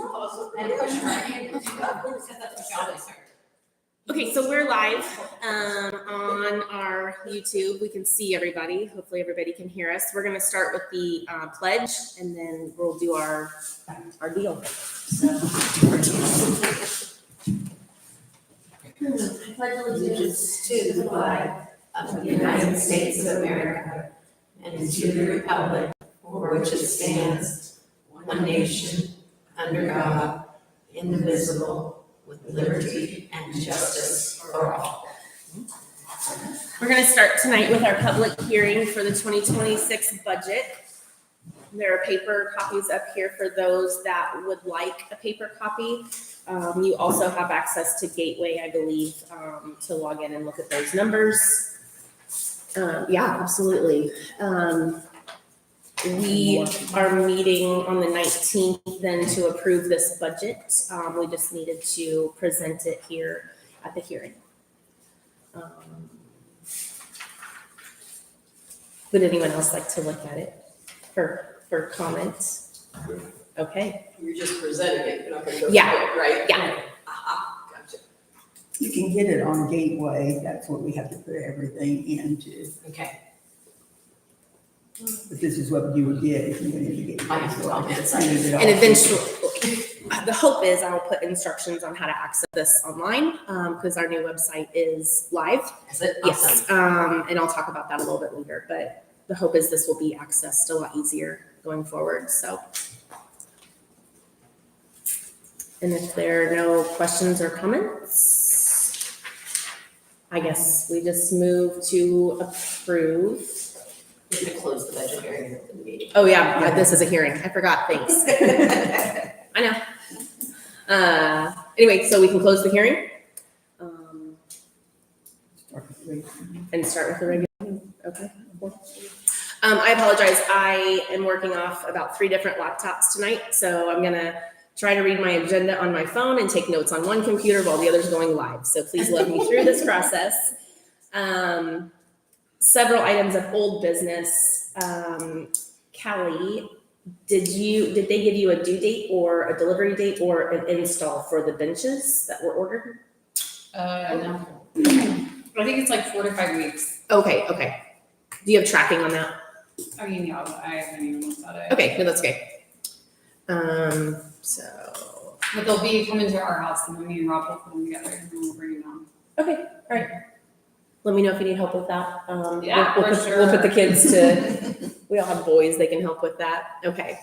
And push her hand. Because that's what she always heard. Okay, so we're live on our YouTube. We can see everybody. Hopefully everybody can hear us. We're going to start with the pledge, and then we'll do our deal. I pledge Allegiance to the flag of the United States of America and to the republic for which it stands, one nation, under God, indivisible, with liberty and justice for all. We're going to start tonight with our public hearing for the 2026 budget. There are paper copies up here for those that would like a paper copy. You also have access to Gateway, I believe, to log in and look at those numbers. Yeah, absolutely. We are meeting on the 19th then to approve this budget. We just needed to present it here at the hearing. Would anyone else like to look at it for comments? Okay. You're just presenting it, you're not gonna go through Yeah. it, right? Yeah. Aha, gotcha. You can get it on Gateway, that's what we have to put everything into. Okay. But this is what you would get if you went into Gateway. I have to log in. And eventually, the hope is I'll put instructions on how to access this online because our new website is live. Is it? Yes, and I'll talk about that a little bit later, but the hope is this will be accessed a lot easier going forward, so. And if there are no questions or comments, I guess we just move to approve. We're gonna close the budget hearing and open the meeting. Oh yeah, this is a hearing, I forgot, thanks. I know. Anyway, so we can close the hearing. And start with the regular meeting, okay. I apologize, I am working off about 3 different laptops tonight, so I'm gonna try to read my agenda on my phone and take notes on one computer while the other's going live, so please let me through this process. Several items of old business. Callie, did they give you a due date or a delivery date or an install for the benches that were ordered? No. I think it's like 4 to 5 weeks. Okay. Do you have tracking on that? I mean, yeah, I haven't even looked at it. Okay, no, that's okay. So, But they'll be coming to our house and then me and Rob will put them together and then we'll bring them down. okay, all right. Let me know if you need help with that. Yeah, we'll for We'll put the sure. kids to, we all have boys, they can help with that. Okay,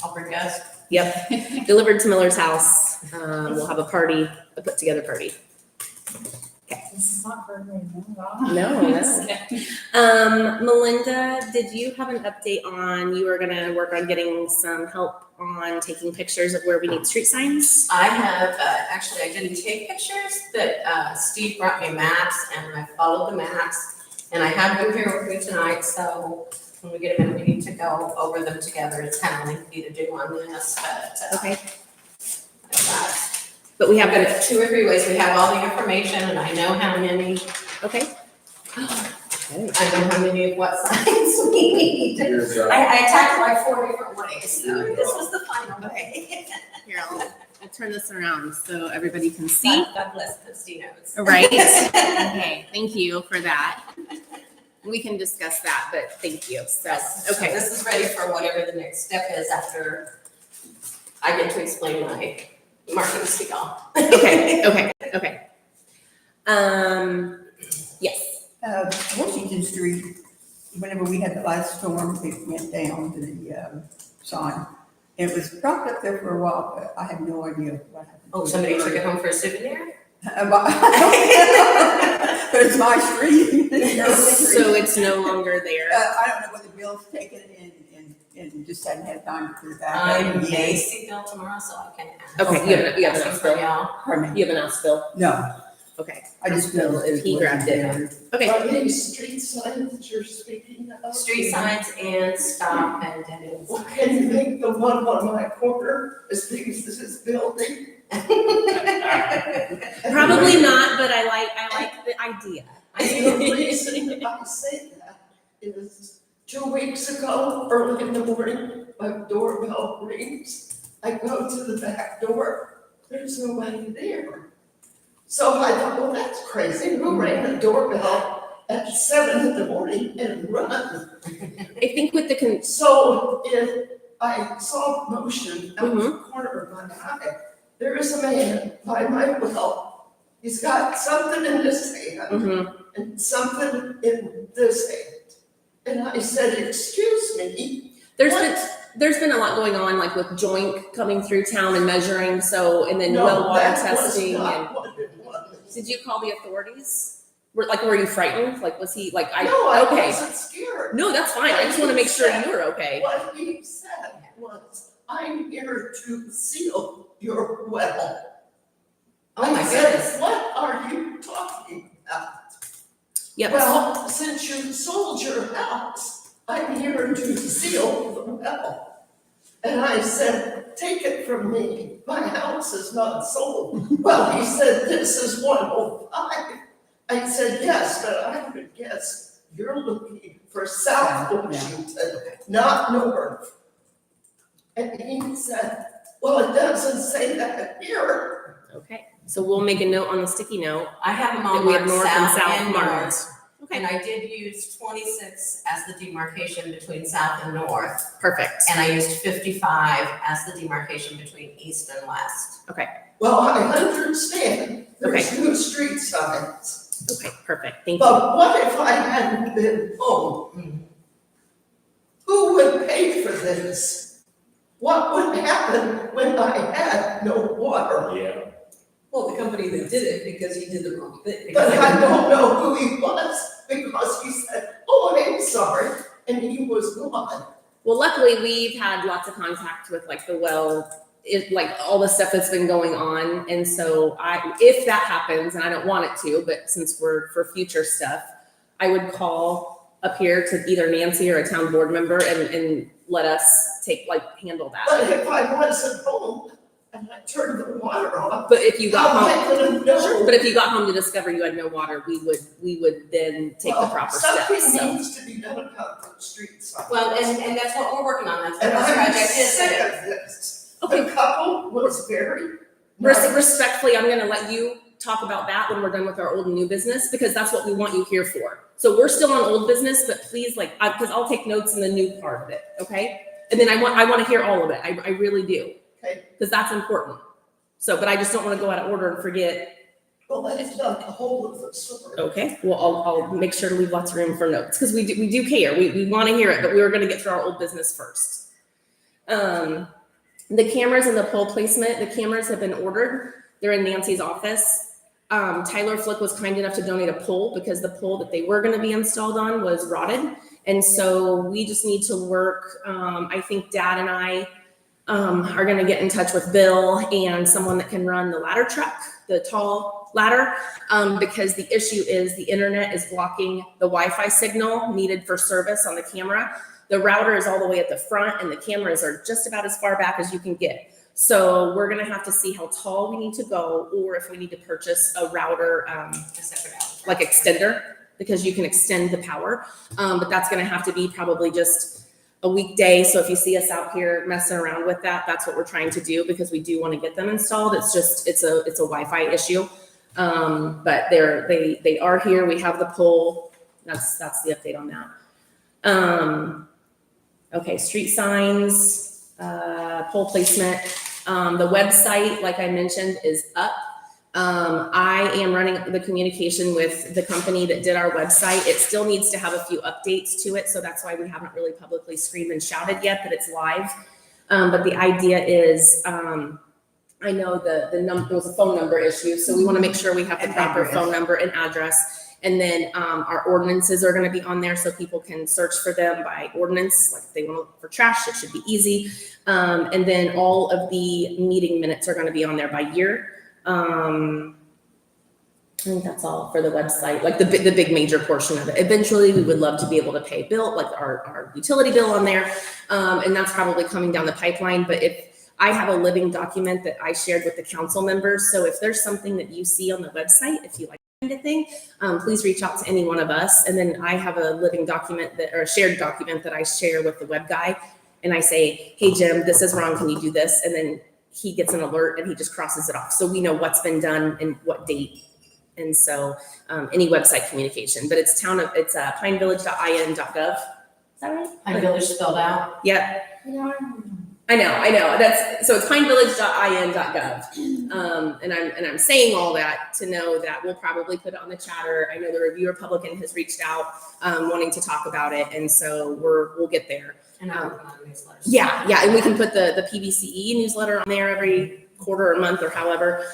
I'll bring us. yep. Delivered to Miller's house. We'll have a party, a put together party. This is not for everyone. No. Melinda, did you have an update on, you were gonna work on getting some help on taking pictures of where we need street signs? I have, actually, I didn't take pictures, but Steve brought me maps and I followed the maps. And I have them here with me tonight, so when we get a minute, we need to go over them together. It's kind of lengthy to do on this, but Okay, I've got but we have, I've got 2 or 3 ways. We have all the information and I know how many, okay. I know how many of what signs we need. I attacked like 4 different ways, so this was the final way. Here, I'll turn this around so everybody can see. God bless Christy knows. Right? Okay, thank you for that. We can discuss that, but thank you. So, So okay. this is ready for whatever the next step is after I get to explain my marketing skill. Okay. Yes. Washington Street, whenever we had the last storm, it went down to the sign. It was propped up there for a while, but I have no idea what happened. Oh, somebody took it home for a souvenir? But it's my street. So it's no longer there. I don't know whether Bill's taken it and just hadn't had time to put it back. I up. may see Bill tomorrow, so I can ask. Okay, you haven't Asking asked for Bill. y'all. Pardon me. You haven't asked Bill. No, Okay. I just Ask Bill know if he grabbed it. Okay. Are these street signs that you're speaking of? Street signs and stop and dead ends. Well, can you make the one on my corner as big as this building? Probably not, but I like the idea. The reason I say that is 2 weeks ago, early in the morning, my doorbell rings. I go to the back door. nobody there. So I thought, well, that's crazy, who rang the doorbell at 7 in the morning and run? I think with the So I saw motion out of the corner of my eye. There is a man by my well. He's got something in his hand and something in this hand. And I said, excuse me. There's been a lot going on, like with Joink coming through town and measuring, so, and then well water testing. And did you call the authorities? Were you frightened? Like, was he like, No, I okay. wasn't scared. No, that's fine. I just want to make sure you were okay. What he said was, I'm here to seal your well. Oh my I said, goodness. what are you talking about? Yep. Well, since you sold your house, I'm here to seal the well. And I said, take it from me, my house is not sold. Well, he said, this is 105. I said, yes, but I would guess you're looking for South Washington, not North. And he said, well, it doesn't say that here. Okay. So we'll make a note on the sticky note I have them that all we have marked north and south south and marked. north. Okay. And I did use 26 as the demarcation between south and north. Perfect. And I used 55 as the demarcation between east and west. Well, I understand there's new street signs, Okay. Perfect. Thank you. but what if I hadn't been home? Who would pay for this? What would happen when I had no water? Yeah. Well, the company that did it because he did the wrong thing. But I don't know who he was because he said, oh, I'm sorry, and he was gone. Well, luckily we've had lots of contact with like the well, like all the stuff that's been going on. And so if that happens, and I don't want it to, but since we're for future stuff, I would call up here to either Nancy or a town board member and let us handle that. But if I wasn't home and I turned the water off, But if you got how home, am I gonna know? but if you got home to discover you had no water, we would then take the proper steps. Something So. needs to be done about the street signs. Well, and that's what we're working on. That's what And this I'm project is. sick of this. Okay. The couple was very nice. Respectfully, I'm gonna let you talk about that when we're done with our old and new business, because that's what we want you here for. So we're still on old business, but please, because I'll take notes in the new part of it, okay? And then I want to hear all of it. I really do. Okay. Because that's important. So, but I just don't want to go out of order and forget. Well, that's not the whole of the story. Okay, well, I'll make sure to leave lots of room for notes, because we do care. We want to hear it, but we were going to get through our old business first. The cameras and the pole placement, the cameras have been ordered. They're in Nancy's office. Tyler Flick was kind enough to donate a pole because the pole that they were going to be installed on was rotted. And so we just need to work. I think Dad and I are going to get in touch with Bill and someone that can run the ladder truck, the tall ladder, because the issue is the internet is blocking the Wi-Fi signal needed for service on the camera. The router is all the way at the front and the cameras are just about as far back as you can get. So we're gonna have to see how tall we need to go, or if we need to purchase a router, A separate out. like extender, because you can extend the power. But that's gonna have to be probably just a weekday. So if you see us out here messing around with that, that's what we're trying to do, because we do want to get them installed. It's just, it's a Wi-Fi issue. But they are here. We have the pole. That's the update on that. Okay, street signs, pole placement. The website, like I mentioned, is up. I am running the communication with the company that did our website. It still needs to have a few updates to it, so that's why we haven't really publicly screamed and shouted yet that it's live. But the idea is, I know there was a phone number issue, so we want to make sure we have the And proper address. phone number and address. And then our ordinances are going to be on there, so people can search for them by ordinance. Like if they want to look for trash, it should be easy. And then all of the meeting minutes are going to be on there by year. I think that's all for the website, like the big major portion of it. Eventually, we would love to be able to pay bill, like our utility bill on there. And that's probably coming down the pipeline. But if I have a living document that I shared with the council members, so if there's something that you see on the website, if you like kind of thing, please reach out to any one of us. And then I have a living document or a shared document that I share with the web guy. And I say, hey, Jim, this is wrong. Can you do this? And then he gets an alert and he just crosses it off. So we know what's been done and what date. And so any website communication, but it's pinevillage.in.gov. Is that right? My village spelled out. Yep. I know. So it's pinevillage.in.gov. And I'm saying all that to know that we'll probably put it on the chatter. I know the Review Republican has reached out wanting to talk about it, and so we'll get there. And I'm working on newsletters. Yeah, and we can put the PBCE newsletter on there every quarter or month or however.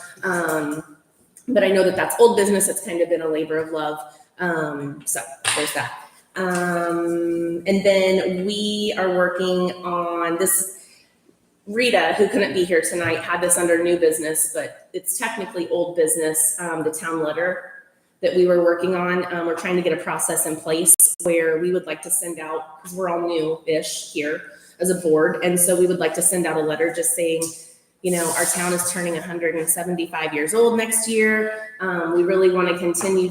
But I know that's old business. It's kind of been a labor of love. So there's that. And then we are working on this. Rita, who couldn't be here tonight, had this under new business, but it's technically old business, the town letter that we were working on. We're trying to get a process in place where we would like to send out, because we're all new-ish here as a board, and so we would like to send out a letter just saying, our town is turning 175 years old next year. We really want to continue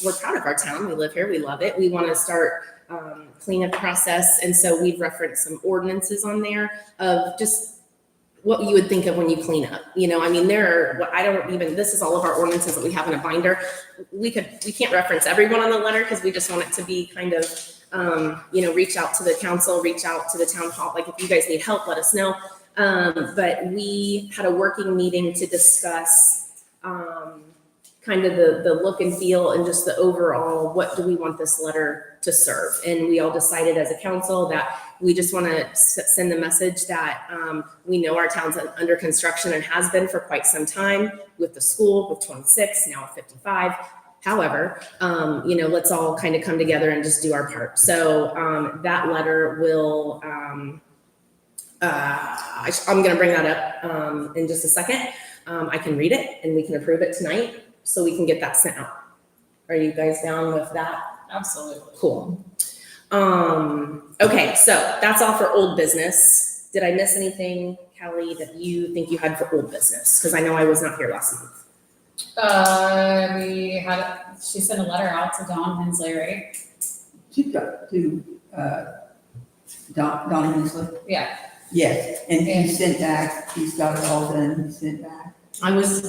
we're proud of our town. We live here, we love it. We want to start cleanup process. And so we've referenced some ordinances on there of just what you would think of when you clean up. This is all of our ordinances that we have in a binder. We can't reference everyone on the letter because we just want it to be kind of, reach out to the council, reach out to the town hall. Like if you guys need help, let us know. But we had a working meeting to discuss, kind of the look and feel and just the overall, what do we want this letter to serve? And we all decided as a council that we just want to send the message that we know our town's under construction and has been for quite some time with the school, with 26, now 55. However, let's all kind of come together and just do our part. So that letter will, I'm going to bring that up in just a second. I can read it and we can approve it tonight. So we can get that sent out. Are you guys down with that? Absolutely. Cool. Okay, so that's all for old business. Did I miss anything, Kelly, that you think you had for old business? Because I know I was not here last month. She sent a letter out to Don Hensley, right? She got to, Don Hensley? Yeah. Yes, and he sent back, he's got it all done, he sent back. I was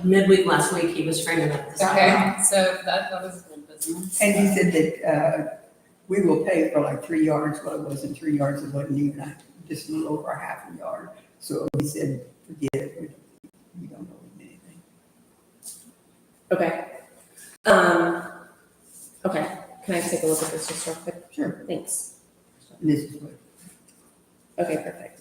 midweek last week, he was framing up this. Okay, so that was good business. And he said that, we will pay for like 3 yards, well, it wasn't 3 yards, it wasn't even, just a little over a half a yard. So he said, forget it, we don't know anything. Okay. Okay, can I take a look at this just real quick? Sure. Thanks. And this is what, Okay, perfect.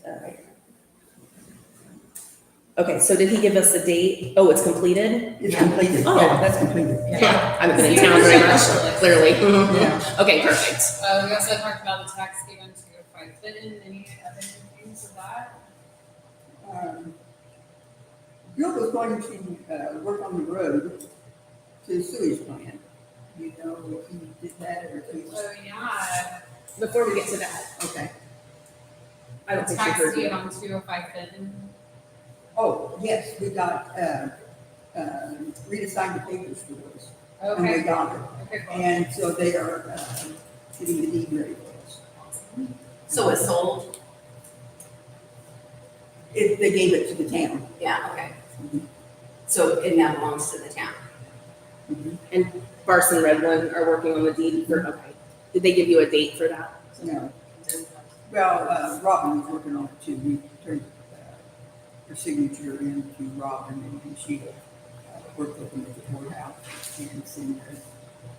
Okay, so did he give us a date? Oh, it's completed? it's Yeah. completed, Oh. yeah, that's completed. Yeah. I haven't been in town very much, clearly. Mhm. Yeah. Okay, perfect. We also talked about the tax given to Five Fitton, any other things of that? Bill was going to, work on the road to the sewage plant. You know, if he did that or if he was, Oh, yeah. Before we get to that, okay. I don't think we Tax heard deed you. on 205 Fitton. Oh, yes, we got, Rita signed the papers for those. And we Okay, got it. okay, cool. And so they are, getting the deed ready for us. So it's sold? They gave it to the town. Yeah, okay. So it now belongs to the town. Barson and Redland are working on the deed for, okay. Did they give you a date for that? No. Well, Robin was working on it too. We turned, her signature in to Robin and she, worked with them at the courthouse and sent her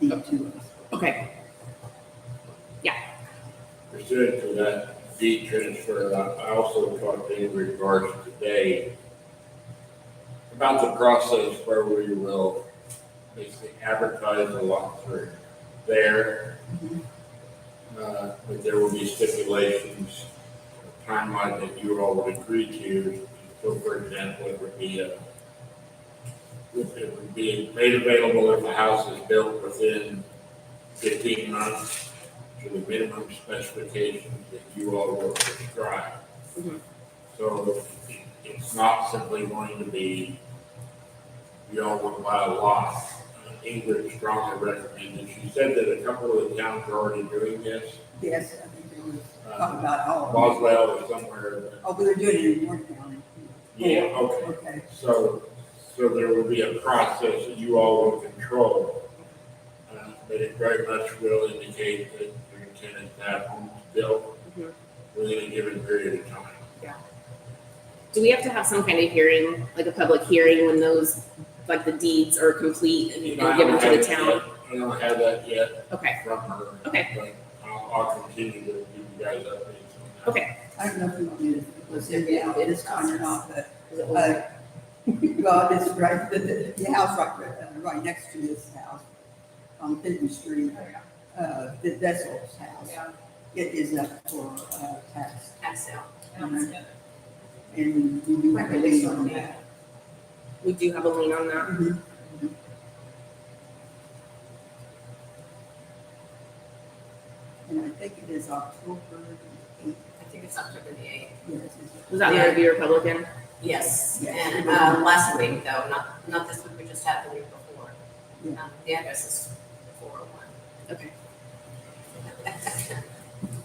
deed to us. Okay. Pursuant to that deed transfer, I also talked in regards today about the process where we will basically advertise the lot through there. But there will be stipulations, timeline that you all would agree to. So for example, it would be made available if the house is built within 15 months to the minimum specifications that you all will prescribe. Mhm. So it's not simply going to be, you all want to buy a lot. Ingrid strongly recommended, she said that a couple of the towns are already doing this. Yes, I think there was talk about all. Boswell or somewhere, Oh, but they're doing it in Warren County. Yeah, okay. Okay, So there will be a process that you all will control. But it very much will indicate that your tenant, that home's built Mhm. within a given period of time. Do we have to have some kind of hearing, like a public hearing when those, like the deeds are complete and I given don't to the have it town? yet. I don't have that yet Okay, from her. Okay. But I'll continue to give you guys updates on that. okay. I have nothing on it, it was in the, it is kind of not, but, Is it over? well, it's right, the house right next to this house on Fenton Street, the Vessel's house. Yeah. It is up for, tax, Tax sale. and we do have a lien on that. We do have a lien on that. Mhm. And I think it is October 8th. I think it's October the 8th. Yes, it's- Was that the Review Republican? Yes, Yes. and last week though, not this week, we just had the week before. Yeah. The address is 401. Okay.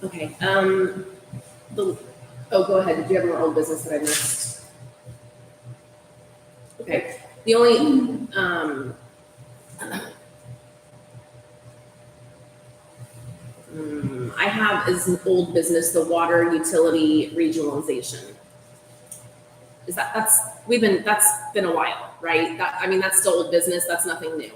Okay, go ahead. Did you have more old business that I missed? Okay, the only, I have as an old business, the water utility regionalization. That's been a while, right? That's still old business, that's nothing new.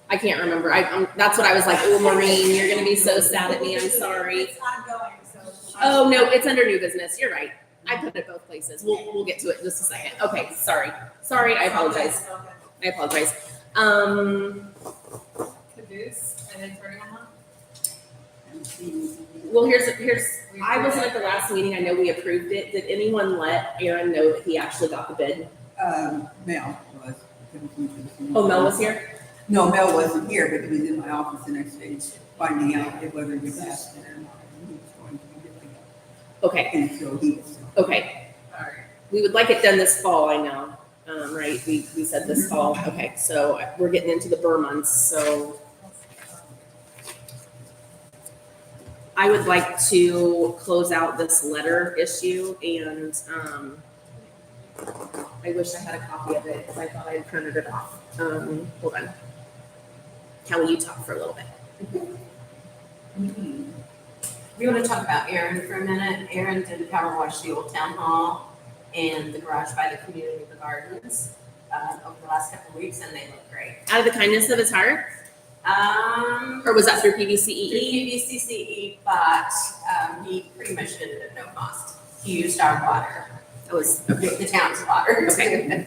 I can't remember, that's what I was like, oh, Maureen, you're gonna be so sad at me, I'm sorry. It's ongoing, so. Oh, no, it's under new business, you're right. I put it both places, we'll get to it in just a second. Okay, sorry, I apologize, Caboose, are they turning them on? and see- Well, here's, I wasn't at the last meeting, I know we approved it. Did anyone let Aaron know that he actually got the bid? Mel was. Oh, Mel was here? No, Mel wasn't here, but he was in my office the next day finding out whether we passed it or not. And he was going to be good to go. Okay, And so he is. okay. Alright. We would like it done this fall, I know, right? We said this fall. Okay, so we're getting into the burr months, so I would like to close out this letter issue and, I wish I had a copy of it because I thought I had printed it off. Hold on. Kelly, you talk for a little bit. We want to talk about Aaron for a minute. Aaron did power wash the old town hall and the garage by the community of the gardens over the last couple of weeks, and they look great. Out of the kindness of his heart, or was that through Through PVCEE? PVCCE, but he pretty much did it at no cost. He used our water, That was, the town's water. Okay.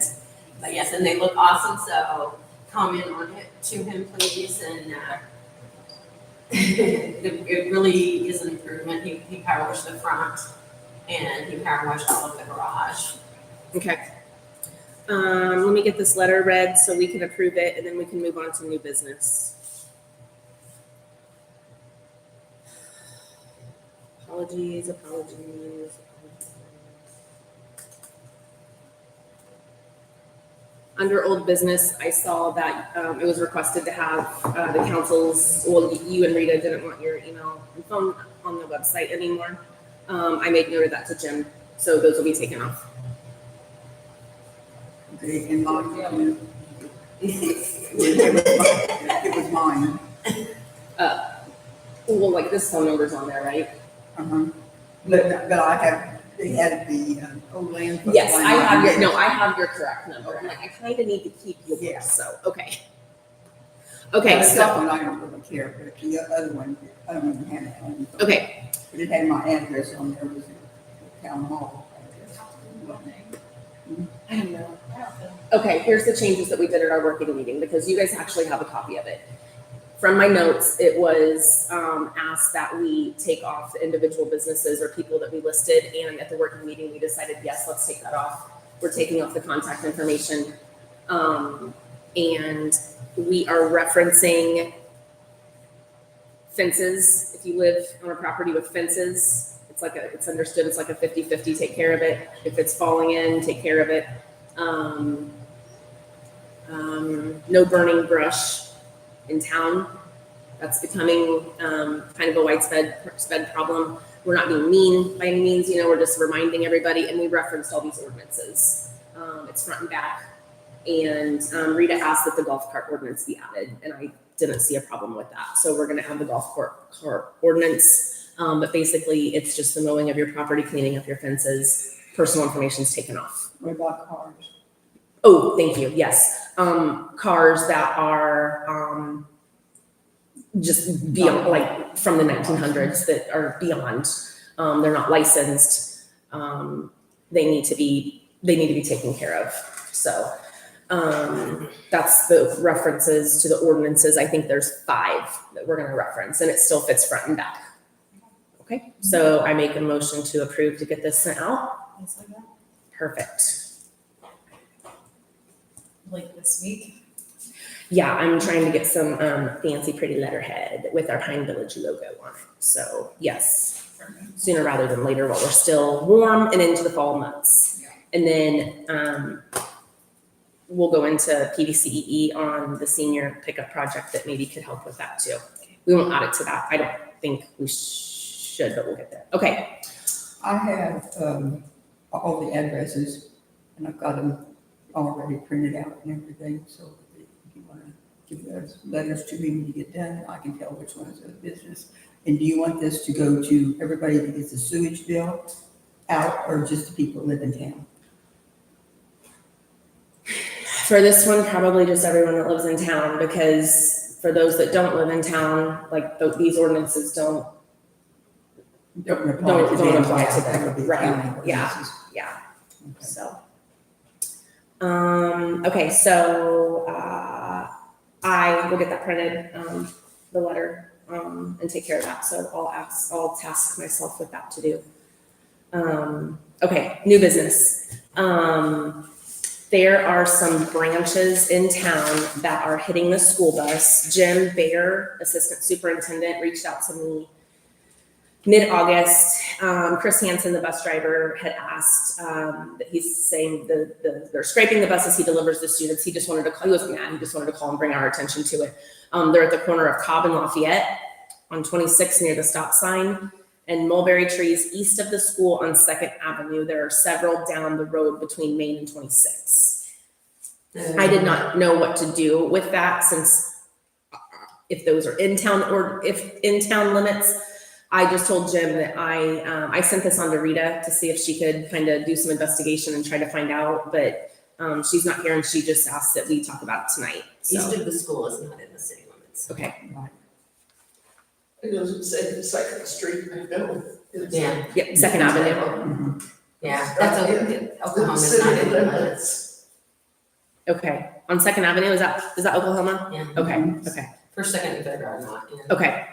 But yes, and they look awesome, so comment on it to him, please, and it really is an improvement. He power washed the front and he power washed all of the garage. okay. Let me get this letter read so we can approve it and then we can move on to new business. Apologies. Under old business, I saw that it was requested to have the council's, well, you and Rita didn't want your email and phone on the website anymore. I made note of that to Jim, so those will be taken off. Okay, and mine. It was mine. Well, like this phone number's on there, right? Uh-huh. But I have, they had the old land. Yes, I have I have your correct number. I'm like, I kind of need to keep yours, Yeah. so, okay. Okay, The so, second one, I don't really care, but the other one, I don't even have it on. okay, But it had my address on there, it was the town hall address. I don't know. Okay, here's the changes that we did at our working meeting, because you guys actually have a copy of it. From my notes, it was asked that we take off the individual businesses or people that we listed, and at the working meeting, we decided, yes, let's take that off. We're taking off the contact information. And we are referencing fences. If you live on a property with fences, it's understood, it's like a 50-50, take care of it. If it's falling in, take care of it. No burning brush in town. That's becoming kind of a widespread problem. we're not being mean by any means, you know, we're just reminding everybody, and we referenced all these ordinances. It's front and back. And Rita asked that the golf cart ordinance be added, and I didn't see a problem with that. So we're gonna have the golf cart ordinance. But basically, it's just the mowing of your property, cleaning up your fences, personal information is taken off. What about cars? Oh, thank you, yes. Cars that are just beyond, like, from the 1900s that are beyond, they're not licensed. They need to be taken care of. So that's the references to the ordinances. I think there's 5 that we're gonna reference, and it still fits front and back. Okay, so I make a motion to approve to get this sent out. Perfect. Like this week. Yeah, I'm trying to get some fancy pretty letterhead with our Pine Village logo on it. So yes, sooner rather than later while we're still warm and into the fall months. Yeah. And then we'll go into PVCEE on the senior pickup project that maybe could help with that too. We won't add it to that. I don't think we should, but we'll get there. Okay. I have, all the addresses, and I've got them already printed out and everything, so if you wanna give those letters to me when you get done, I can tell which ones are business. And do you want this to go to everybody that gets a sewage bill out, or just the people that live in town? For this one, probably just everyone that lives in town, because for those that don't live in town, like these ordinances don't Don't apply Don't to them. apply to Yeah, that them, would be right, county yeah. ordinances. yeah. Okay. So, okay, so, I will get that printed, the letter, and take care of that. So I'll task myself with that to do. Okay, new business. There are some branches in town that are hitting the school bus. Jim Bayer, Assistant Superintendent, reached out to me mid-August. Chris Hansen, the bus driver, had asked that he's saying they're scraping the buses he delivers to students. He just wanted to call, he was mad, he just wanted to call and bring our attention to it. They're at the corner of Cobb and Lafayette on 26 near the stop sign, and mulberry trees east of the school on 2nd Avenue. There are several down the road between Main and 26. I did not know what to do with that, since if those are in town or if in town limits. I just told Jim that I sent this on to Rita to see if she could kind of do some investigation and try to find out, but she's not here, and she just asked that we talk about it tonight. East So, of the school is not in the city limits. okay, Right. It doesn't say the Second Street, I know. It's- Yeah, yeah, 2nd Avenue. Mhm. yeah, that's The Oklahoma's not city in the limits. limits. Okay, on 2nd Avenue, is that Oklahoma? Yeah. Okay, okay. First, second, and third are not in. Okay.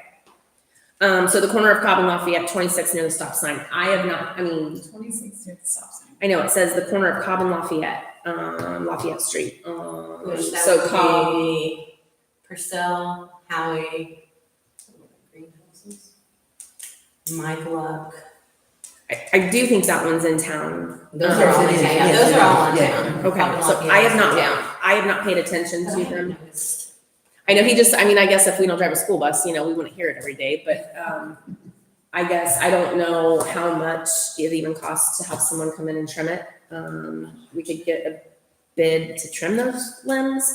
So the corner of Cobb and Lafayette, 26 near the stop sign. I have not, 26 near the stop sign. I know it says the corner of Cobb and Lafayette, Lafayette Street. Which that So would Cobb, be Purcell, Howie, greenhouses, Mike Luck. I do think that one's in town. Those are all in town, yeah, those are all in Yeah. town. Okay, Probably so not I have in not, town. I have not paid attention But I to haven't them. noticed. I know he just, I guess if we don't drive a school bus, we wouldn't hear it every day, but, I guess I don't know how much it even costs to have someone come in and trim it. We could get a bid to trim those limbs.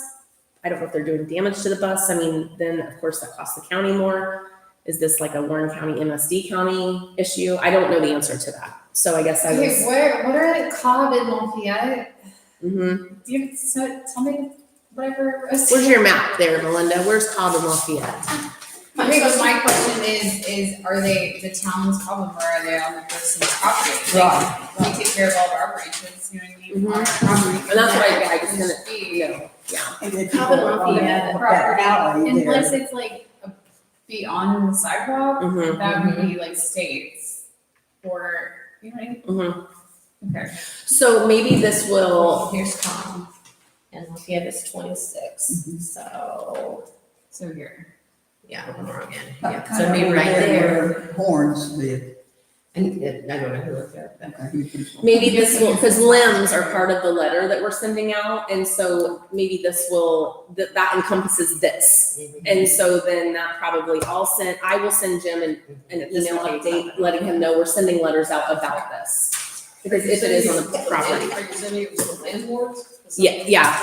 I don't know if they're doing damage to the bus. Then of course that costs the county more. Is this like a Warren County, MSD County issue? I don't know the answer to that. So I guess I Okay, was, what are Cobb and Lafayette? mhm. Do you tell me whatever. Where's your map there, Melinda? Where's Cobb and Lafayette? Okay, but my question is are they the town's problem, or are they on the person's property? Like, we take care of all of our branches, you know what I mean? Mhm. On our property. And that's why I just It didn't, should be yeah. And then Cobb and people on Lafayette that property, alley there. unless it's like beyond the sidewalk, Mhm. that would be like states, or, you know what I mean? Mhm. Okay. So maybe this will, Here's Cobb, and Lafayette is 26, Mhm. so, So here. yeah, I'm wrong again. Kind Yeah, of so it'd be over right there. where Horns live. I don't know who looked at that. Okay, you can- Maybe this will, because limbs are part of the letter that we're sending out, and so maybe this will, that encompasses this. And so then that probably I will send Jim an email update, letting him know we're sending letters out about this. Because if it is on the property. Are you sending it to the landlords? Yeah,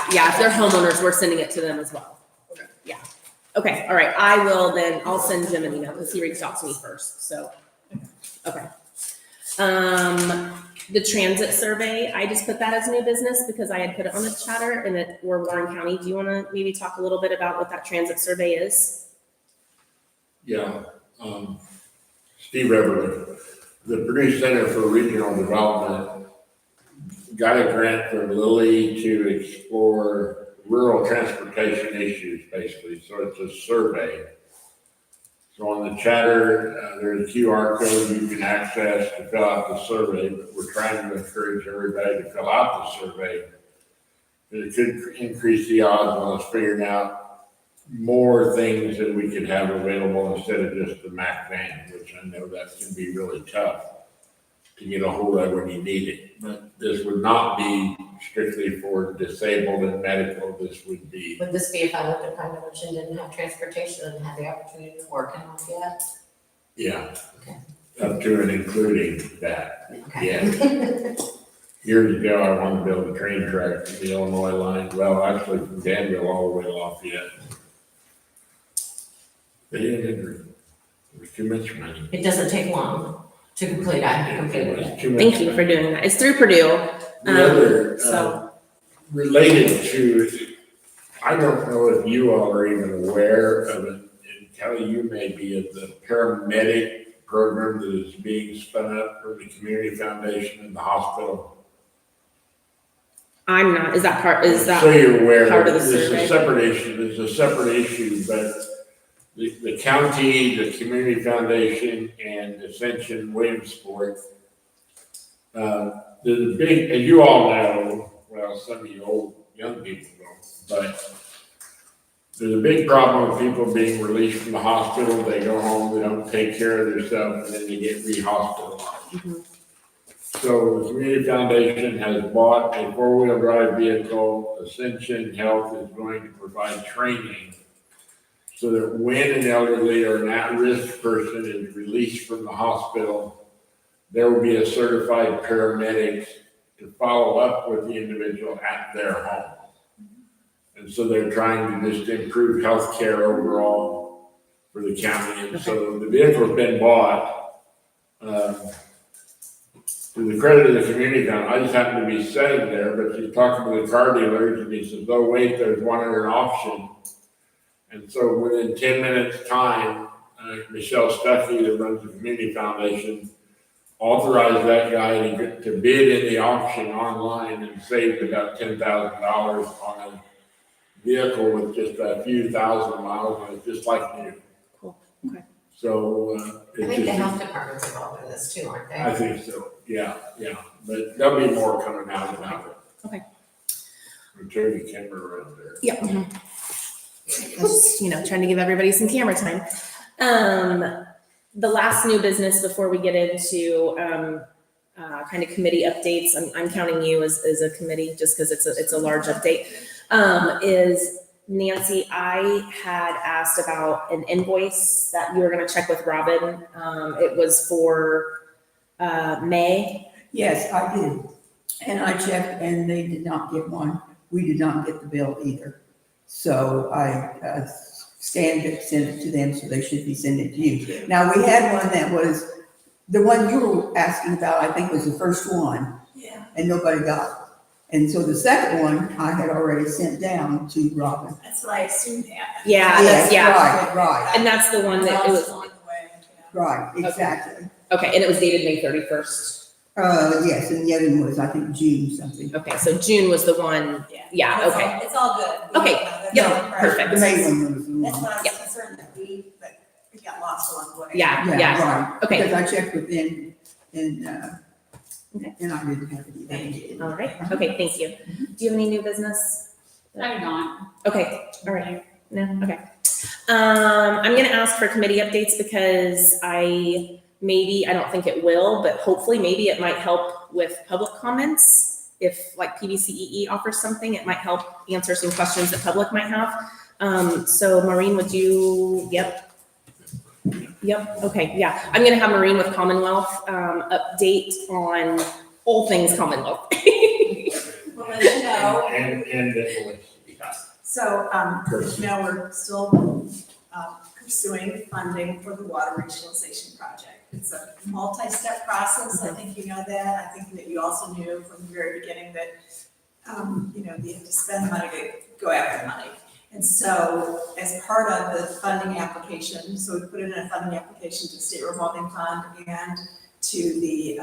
if they're homeowners, we're sending it to them as well. Okay. Yeah. Okay, all right, I'll send Jim an email, because he reached out to me first, so. Okay. The transit survey, I just put that as new business because I had put it on the chatter and we're Warren County. Do you wanna maybe talk a little bit about what that transit survey is? Yeah, Steve Everett, the Purdue Center for Regional Development got a grant from Lilly to explore rural transportation issues, basically, so it's a survey. So on the chatter, there's a QR code you can access to fill out the survey, but we're trying to encourage everybody to fill out the survey. It could increase the odds on us figuring out more things that we could have available instead of just the Mac van, which I know that can be really tough to get a hold of when you need it. But this would not be strictly for disabled and medical, this would be, Would this be if I lived in Pine Village and didn't have transportation and had the opportunity to work in Lafayette? yeah. Okay. Up to and including that. Okay. Years ago, I wanted to build a train track from the Illinois line, well, actually from Danville all the way to Lafayette. They didn't agree. It was too much money. It doesn't take long to complete, I completed It it. was too much Thank you money. for doing that. It's through Purdue. The other, so- related to, I don't know if you all are even aware of it, and Kelly, you may be, of the paramedic program that is being spun up for the Community Foundation and the hospital. I'm not, is that, So you're aware, part of the this is survey? a separate issue, but the county, the Community Foundation, and Ascension Williamsport, the big, and you all know, well, some of you young people don't, but there's a big problem with people being released from the hospital, they go home, they don't take care of themselves, and then they get re-hospitalized. Mhm. So the Community Foundation has bought a four-wheel drive vehicle. Ascension Health is going to provide training so that when an elderly or an at-risk person is released from the hospital, there will be a certified paramedic to follow up with the individual at their home. And so they're trying to just improve healthcare overall for the county. And so the vehicle's been bought. To the credit of the community foundation, I just happened to be sitting there, but she's talking to the car dealers and he says, oh, wait, there's one under auction. And so within 10 minutes time, Michelle Stuckey, that runs the community foundation, authorized that guy to bid in the auction online and saved about $10,000 on a vehicle with just a few thousand miles, and it's just like new. Cool. Okay. So, I it's think the just, health department's involved in this too, aren't I they? think so, yeah, but there'll be more coming out about it. Okay. I'm turning the camera around there. Yeah. Just, trying to give everybody some camera time. The last new business before we get into kind of committee updates, I'm counting you as a committee just because it's a large update. Is Nancy, I had asked about an invoice that you were going to check with Robin. It was for May. Yes, I did. And I checked and they did not get one. We did not get the bill either. So I scanned it, sent it to them, so they should be sending it to you. Now, we had one that was, the one you were asking about, I think was the first one. Yeah. And nobody got it. And so the second one, I had already sent down to Robin. That's what I assumed happened. Yeah, Yes, yeah. Right, And that's the one that it was, On the way, yeah. right, exactly. okay, and it was dated May 31st. Yes, and the other one was, I think, June something. Okay, so June was the one, yeah, It's okay. all- It's all good. Okay, That's yeah, all right. perfect. The May one was the That's one. what I Yeah. was concerned that we got lost along the way. Yeah. Right. Okay. Because I checked with them and, Okay. and I didn't have it Thank either. All right, okay, thank you. Do you have any new business? I do not. Okay, all right, no, okay. I'm gonna ask for committee updates because I maybe, I don't think it will, but hopefully maybe it might help with public comments. If like PBCEE offers something, it might help answer some questions that public might have. So Maureen, would you, yep, okay, yeah. I'm gonna have Maureen with Commonwealth, update on all things Commonwealth. Well, as you know, And that, yeah. so, you know, we're still, pursuing funding for the water regionalization project. It's a multi-step process. I think you know that. I think that you also knew from the very beginning that, you know, you have to spend money to go after money. And so as part of the funding application, so we put in a funding application to the State Revolving Fund and to the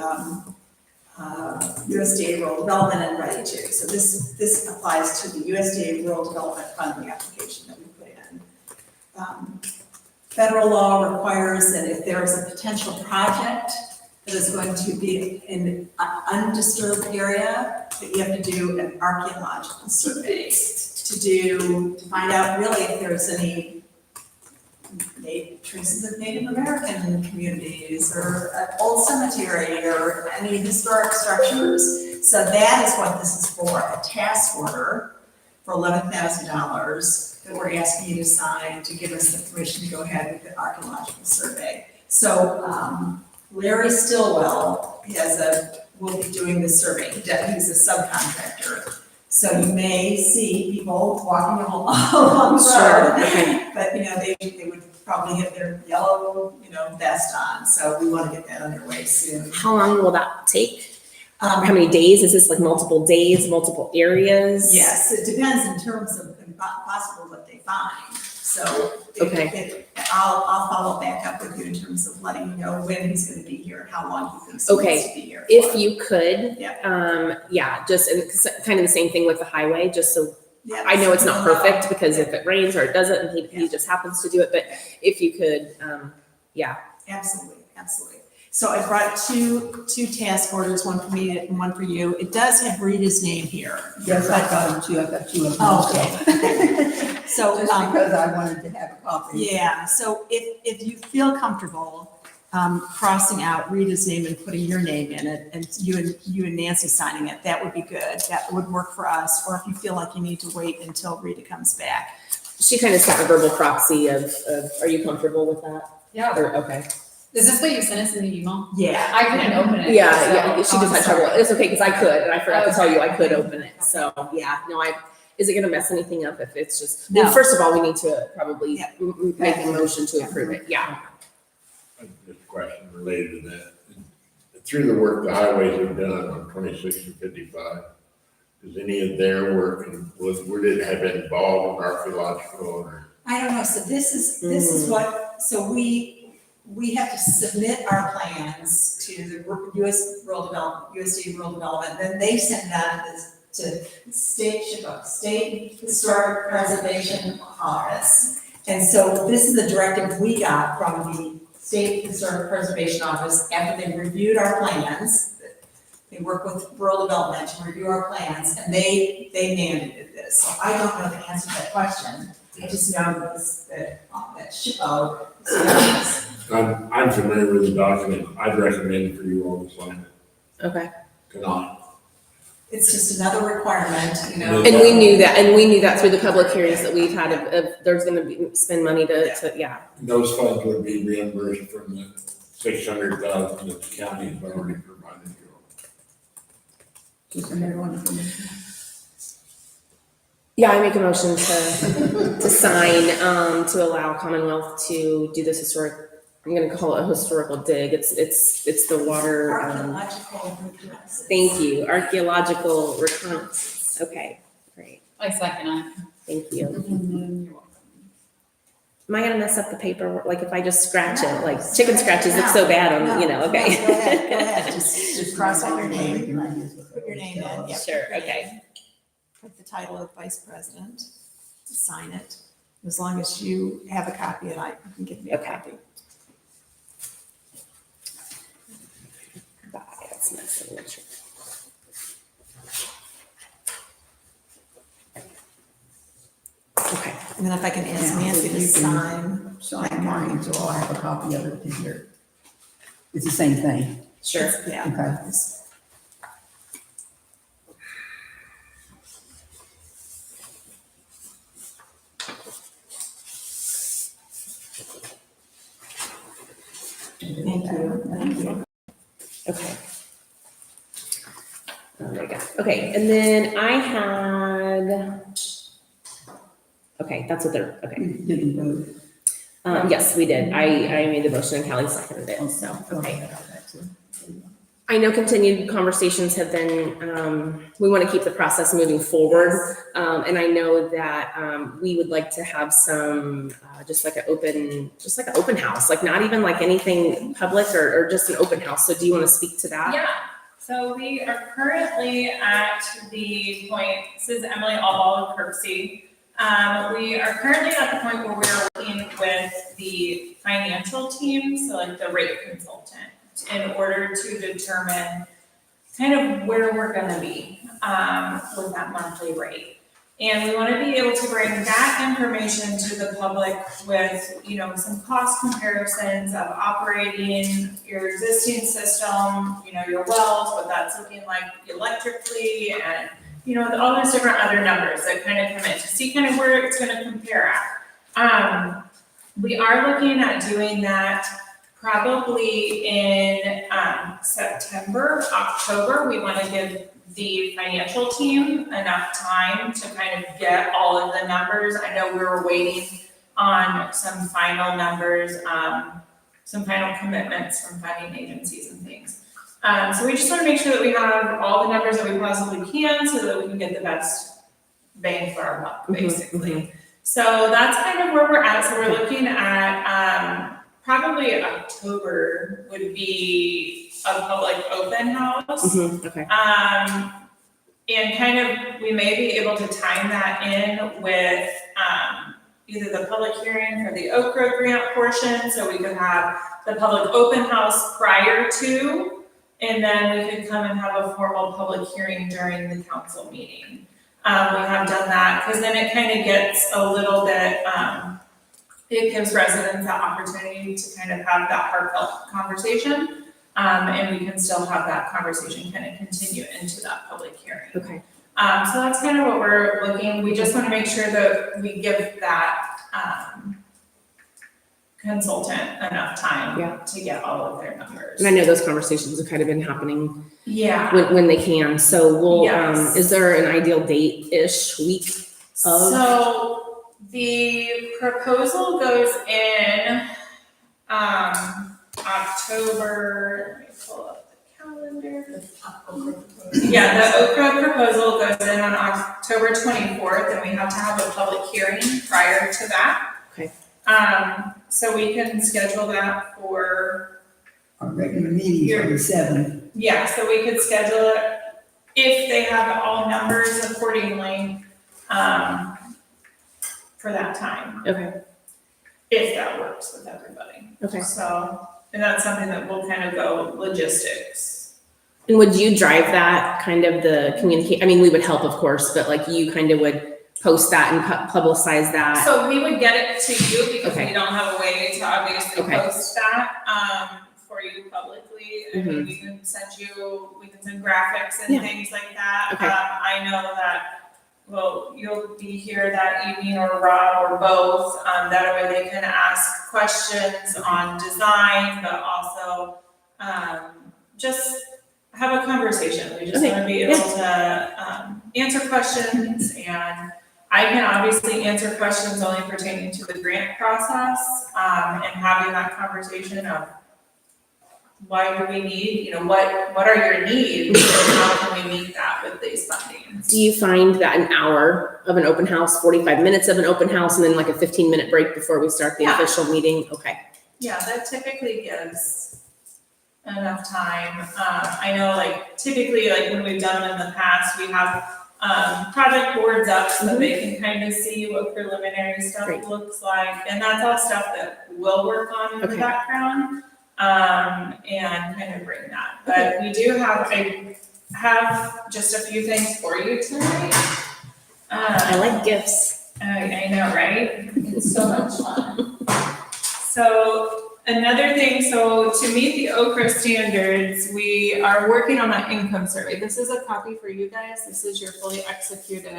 USDA Rural Development and Ready To. So this applies to the USDA Rural Development funding application that we put in. Federal law requires that if there is a potential project that is going to be in an undisturbed area, that you have to do an archaeological survey to find out really if there's any traces of Native American communities or an old cemetery or any historic structures. So that is what this is for, a task order for $11,000 that we're asking you to sign to give us the permission to go ahead with the archaeological survey. So Larry Stillwell will be doing the survey. He's a subcontractor. So you may see people walking along the road, Okay. but you know, they would probably have their yellow, you know, vest on. So we want to get that underway soon. How long will that take? How many days? Is this like multiple days, multiple areas? Yes, it depends in terms of possible what they find. So I'll follow back up with you in terms of letting you know when he's going to be here and how long he thinks he needs to be here. If you could, Yeah. just and it's kind of the same thing with the highway, just so Yeah, I know it's not so, perfect because if it rains or it doesn't, and he just happens to do it, but if you could, Absolutely. So I brought two task orders, one for me and one for you. It does have Rita's name here. Yes, I got them too. I got two of them. Oh, okay. So, Just because I wanted to have a copy. yeah, so if you feel comfortable, crossing out Rita's name and putting your name in it, and you and Nancy signing it, that would be good. That would work for us. Or if you feel like you need to wait until Rita comes back. she kind of set a verbal proxy of, are you comfortable with that? Yeah. Or, okay. Is this what you sent us in the email? Yeah. I couldn't open it. Yeah, so- she just had trouble. It's okay, because I could, and I forgot to tell you I could Okay. open it. So, yeah, no, is it gonna mess anything up if it's just, No. well, first of all, we need to probably Yeah. make a motion to approve it, yeah. Just a question related to that. Through the work the highways have done on 26 and 55, does any of their work, would it have been involved in archaeological or? I don't know, so this is what, so we have to submit our plans to the USDA Rural Development, then they send that to State Historic Preservation Office. And so this is the directive we got from the State Historic Preservation Office after they reviewed our plans. They work with rural development to review our plans, and they mandated this. So I don't know the answer to that question. I just know that SHPO is I'm familiar with the document. I'd recommend for you all to sign it Okay. tonight. it's just another requirement, you know. And we knew that through the public hearings that we've had of there's gonna be, spend money to, yeah. Those funds would be reimbursed from the 600,000 that the county has already provided you. Just another one for me. Yeah, I make a motion to sign, to allow Commonwealth to do this historic, I'm gonna call it a historical dig. It's the water, Archaeological reconnaissance. thank you, archaeological reconnaissance. Okay, great, I second it. thank you. You're welcome. Am I gonna mess up the paper? Like if I just scratch it, like chicken scratches look so bad on, you know, okay. No, go ahead, just cross out your name, put your name in, yeah. Sure, okay. Put the title of vice president, sign it, as long as you have a copy and you can give me a Okay. copy. That's my signature. Okay, And then if I can ask Yeah, Nancy if to you can- sign. Sign mine, so I'll have a copy of it in here. It's the same thing, Sure, yeah. okay. Thank you. Okay. Oh, there we go. Okay, and then I had, okay, that's what they're, okay. We did them both. Yes, we did. I made the motion and Callie seconded it, so, okay. I know continued conversations have been, we want to keep the process moving forward. And I know that, we would like to have some, just like an open house, like not even like anything public or just an open house. So do you want to speak to that? Yeah, so we are currently at the point, this is Emily Allball of Kirksey. We are currently at the point where we're working with the financial team, so like the rate consultant, in order to determine kind of where we're gonna be with that monthly rate. And we wanna be able to bring that information to the public with, you know, some cost comparisons of operating your existing system, you know, your wells, what that's looking like electrically, and, you know, all those different other numbers that kind of come in to see kind of where it's gonna compare at. We are looking at doing that probably in September, October. We want to give the financial team enough time to kind of get all of the numbers. I know we were waiting on some final numbers, some final commitments from funding agencies and things. So we just want to make sure that we have all the numbers that we possibly can so that we can get the best bang for our buck, basically. So that's kind of where we're at. So we're looking at probably October would be a public open house. Okay. And kind of, we may be able to time that in with either the public hearing for the Oak Road grant portion, so we could have the public open house prior to, and then we could come and have a formal public hearing during the council meeting. We have done that, because then it kind of gets a little bit, it gives residents that opportunity to kind of have that heartfelt conversation. And we can still have that conversation kind of continue into that public hearing. Okay. So that's kind of what we're looking, we just want to make sure that we give that, consultant enough time to get all of their numbers. And I know those conversations have kind of been happening Yeah. when they can. So we'll, Yes. is there an ideal date-ish week of? So the proposal goes in October, let me pull up the calendar. Yeah, the Okra proposal goes in on October 24th, and we have to have a public hearing prior to that. Okay. So we can schedule that for, Our regular meetings are the 7th. yeah, so we could schedule it if they have all numbers accordingly, for that time, Okay, if that works with everybody. okay. So, and that's something that we'll kind of go logistics. And would you drive that kind of the communicate? I mean, we would help, of course, but like you kind of would post that and publicize that. So we would get it to you because Okay. we don't have a way to obviously Okay. post that, for you publicly. I mean, we can send graphics and Yeah. things like that. Okay. I know that, well, you'll be here that evening, or Rob, or both. That way they can ask questions on design, but also, just have a conversation. We just Okay. want to be able to, answer questions, and I can obviously answer questions only pertaining to the grant process, and having that conversation of why do we need, you know, what are your needs, and how can we meet that with these fundings? Do you find that an hour of an open house, 45 minutes of an open house, and then like a 15-minute break before we start the Yeah. official meeting? Okay. Yeah, that typically gives enough time. I know like typically, like when we've done them in the past, we have project boards up so that they can kind of see what preliminary stuff Great. looks like. And that's all stuff that we'll work on in the Okay. background, and kind of bring that. But we do I have just a few things for you tonight. I like gifts. I know, right? It's so much fun. So Another thing, so to meet the Okra standards, we are working on an income survey. This is a copy for you guys. This is your fully executed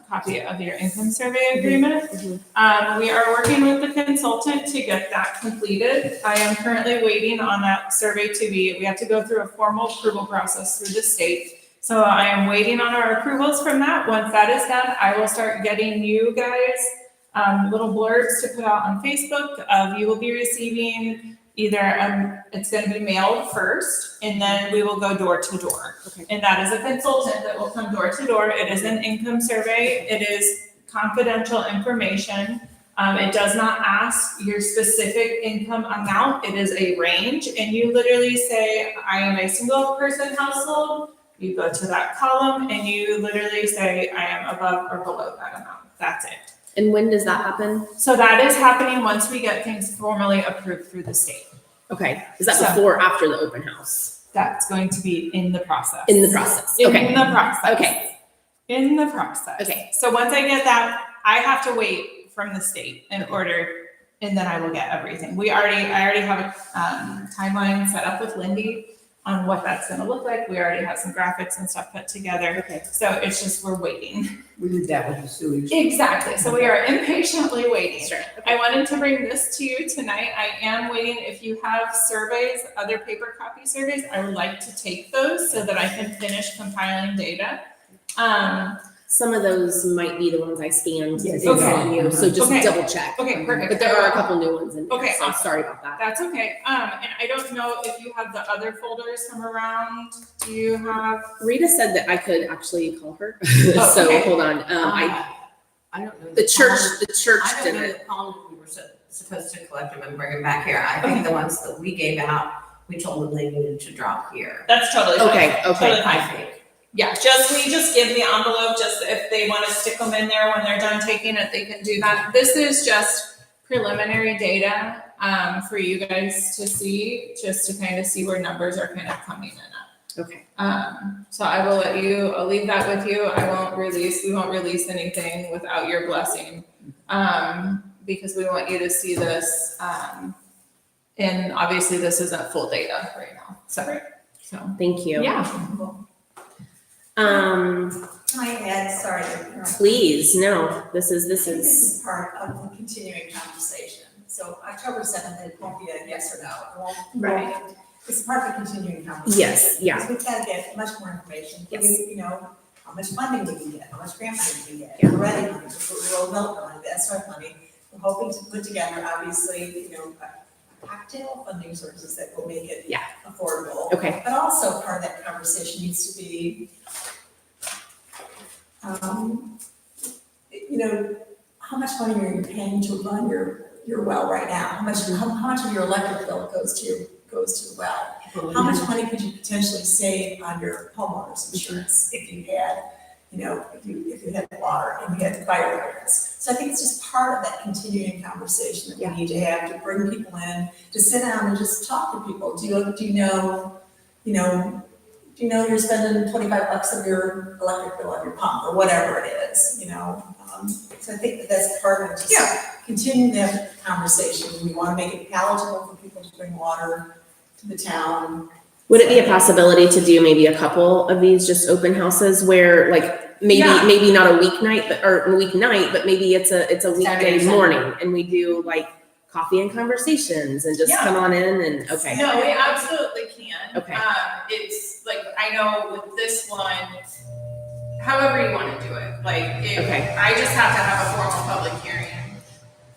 copy of your income survey agreement. We are working with the consultant to get that completed. I am currently waiting on that survey we have to go through a formal approval process through the state. So I am waiting on our approvals from that. Once that is done, I will start getting you guys little blurbs to put out on Facebook of you will be receiving either, it's gonna be mailed first, and then we will go door to door. Okay. And that is a consultant that will come door to door. It is an income survey. It is confidential information. It does not ask your specific income amount. It is a range, and you literally say, I am a single person household. You go to that column and you literally say, I am above or below that amount. That's it. And when does that happen? So that is happening once we get things formally approved through the state. Okay, is that So- before or after the open house? That's going to be in the process. In the process, In okay, the process. okay, In the process. okay. So once I get that, I have to wait from the state in order, and then I will get everything. I already have a timeline set up with Lindy on what that's gonna look like. We already have some graphics and stuff put together. Okay. So it's just, we're waiting. We did that with the sewage. Exactly. So we are impatiently waiting. Sure. I wanted to bring this to you tonight. I am waiting. If you have surveys, other paper copy surveys, I would like to take those so that I can finish compiling data. Some of those might be the ones I scanned Yes. from you, so just Okay. double check. Okay, perfect. But there are a couple new ones in there, Okay, so awesome. sorry about that. That's okay. And I don't know if you have the other folders from around. Do you have? Rita said that I could actually call her, Oh, so okay. hold on. I don't know. The church I don't did know it. the columns we were supposed to collect them and bring them back here. I think the ones that we gave out, we told them they needed to drop here. That's totally fine. Okay, okay. Totally I fine. think. Yeah, we just give the envelope, just if they want to stick them in there when they're done taking it, they can do that. This is just preliminary data, for you guys to see, just to kind of see where numbers are kind of coming in at. Okay, So I will I'll leave that with you. We won't release anything without your blessing. Because we want you to see this, and obviously this isn't full data right now, so. thank you. Yeah. Can I add, sorry, to interrupt. Please, no, this I is, think this is part of the continuing conversation. So October 7th, it won't be a yes or no. It won't- Right. It's part of the continuing conversation. yes, yeah, Because we've got to get much more information. Yes. You know, how much funding we can get, how much grant money we can get, Yeah. the ready money, the rural development money, the SRF money. We're hoping to put together, obviously, you know, a cocktail of funding sources that will make it Yeah. affordable. okay, But also part of that conversation needs to be, you know, how much money are you paying to run your well right now? How much of your electric bill goes to the well? How much money could you potentially save on your homeowner's insurance if you had, you know, if you had water and you had fire areas? So I think it's just part of that continuing conversation that we need to have, to bring people in, to sit down and just talk to people. Do you know, you're spending $25 of your electric bill on your pump or whatever it is, you know? So I think that's part of it, just continuing that conversation. We want to make it palatable for people to bring water to the town. would it be a possibility to do maybe a couple of these just open houses where like Yeah. maybe not a weeknight, but maybe it's a weekday Saturday, Sunday. morning and we do like coffee and conversations and just Yeah. come on in and, okay, No, we absolutely can. Okay. It's like, I know with this one, however you want to do it, like, Okay. I just have to have a formal public hearing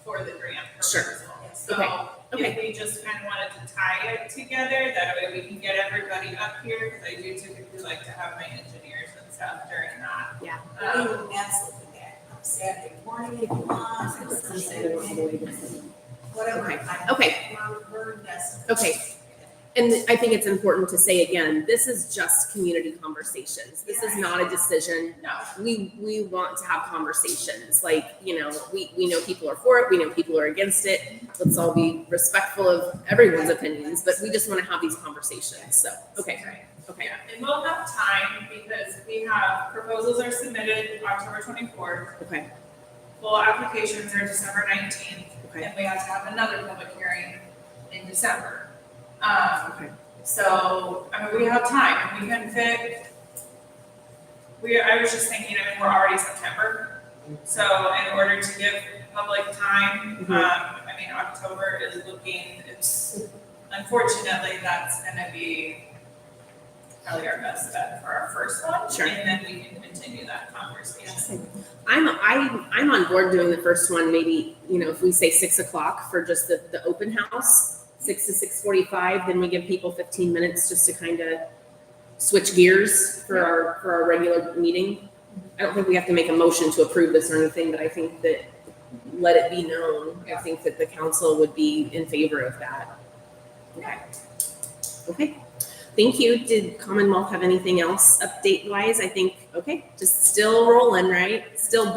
for the grant Sure. proposal. Okay. So if we just kind of wanted to tie it together, that way we can get everybody up here, because I do typically like to have my engineers and stuff during that. Yeah. Absolutely, that. Saturday morning if you want, or Sunday morning, whatever. Okay. We're that's. Okay. And I think it's important to say again, this is just community conversations. This is not a decision. No, We want to have conversations. Like, you know, we know people are for it. We know people are against it. Let's all be respectful of everyone's opinions, but we just want to have these conversations. So, okay. Okay. yeah, and we'll have time, because we have, proposals are submitted October 24th. Okay. full applications are December 19th. Okay. And we have to have another public hearing in December. Okay. So, I mean, we have time, we can fit. I was just thinking, I mean, we're already September, so in order to give public time, I mean, October is looking, unfortunately, that's gonna be probably our best bet for our first one. Sure. And then we can continue that conversation. I'm on board doing the first one, maybe, if we say 6:00 for just the open house, 6 to 6:45, then we give people 15 minutes just to kind of switch gears for our regular meeting. I don't think we have to make a motion to approve this or anything, but I think that let it be known. I think that the council would be in favor of that. Okay. Thank you. Did Commonwealth have anything else update wise? I think, just still rolling, right? Still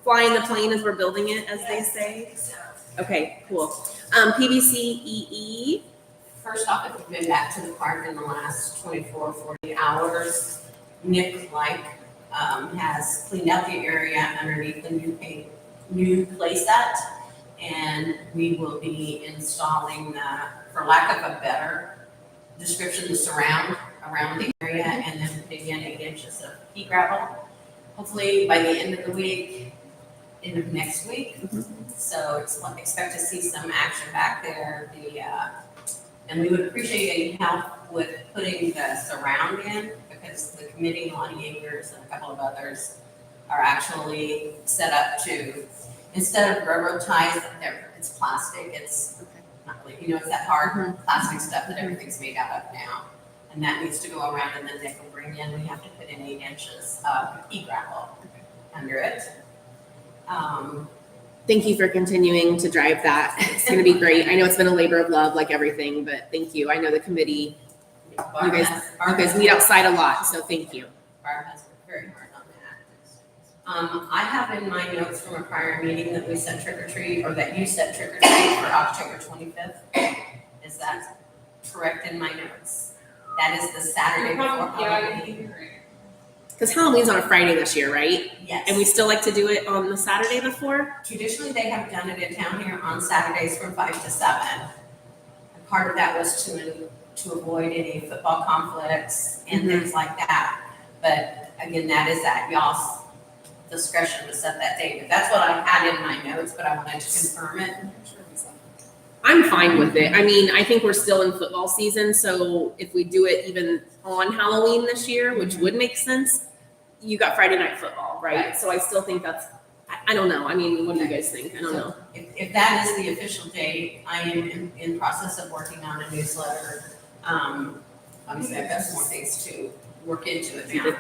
flying the plane as we're building it, as they say. Okay, cool. PBCEE, First off, if you've been back to the park in the last 24, 40 hours, Nick has cleaned out the area underneath the new play set. And we will be installing for lack of a better description, the surround around the area, and then putting in 8 inches of pea gravel. Hopefully by the end of the week, end of next week. So expect to see some action back there. And we would appreciate any help with putting the surround in, because the committee, Lonnie Akers and a couple of others, are actually set up to, instead of railroad ties, it's plastic, it's not really, it's that hard plastic stuff that everything's made out of now. And that needs to go around, and then they can bring in, we have to put in 8 inches of pea gravel under it. thank you for continuing to drive that. It's gonna be great. I know it's been a labor of love like everything, but thank you. I know the committee, you guys meet outside a lot, so thank you. Barb has worked very hard on that. I have in my notes from a prior meeting that we said trick or treat, or that you said trick or treat for October 25th. Is that correct in my notes? That is the Saturday before Halloween. Because Halloween's on a Friday this year, right? Yes. And we still like to do it on the Saturday before? Traditionally, they have done it in town here on Saturdays from 5 to 7. And part of that was to avoid any football conflicts and things like that. But again, that is at y'all's discretion to set that date. But that's what I had in my notes, but I wanted to confirm it. I'm fine with it. I mean, I think we're still in football season, so if we do it even on Halloween this year, which would make sense, you got Friday night football, right? So I still think that's, I don't know. I mean, what do you guys think? I don't know. If that is the official date, I am in process of working on a newsletter. Obviously, I've got some more things to work into it now.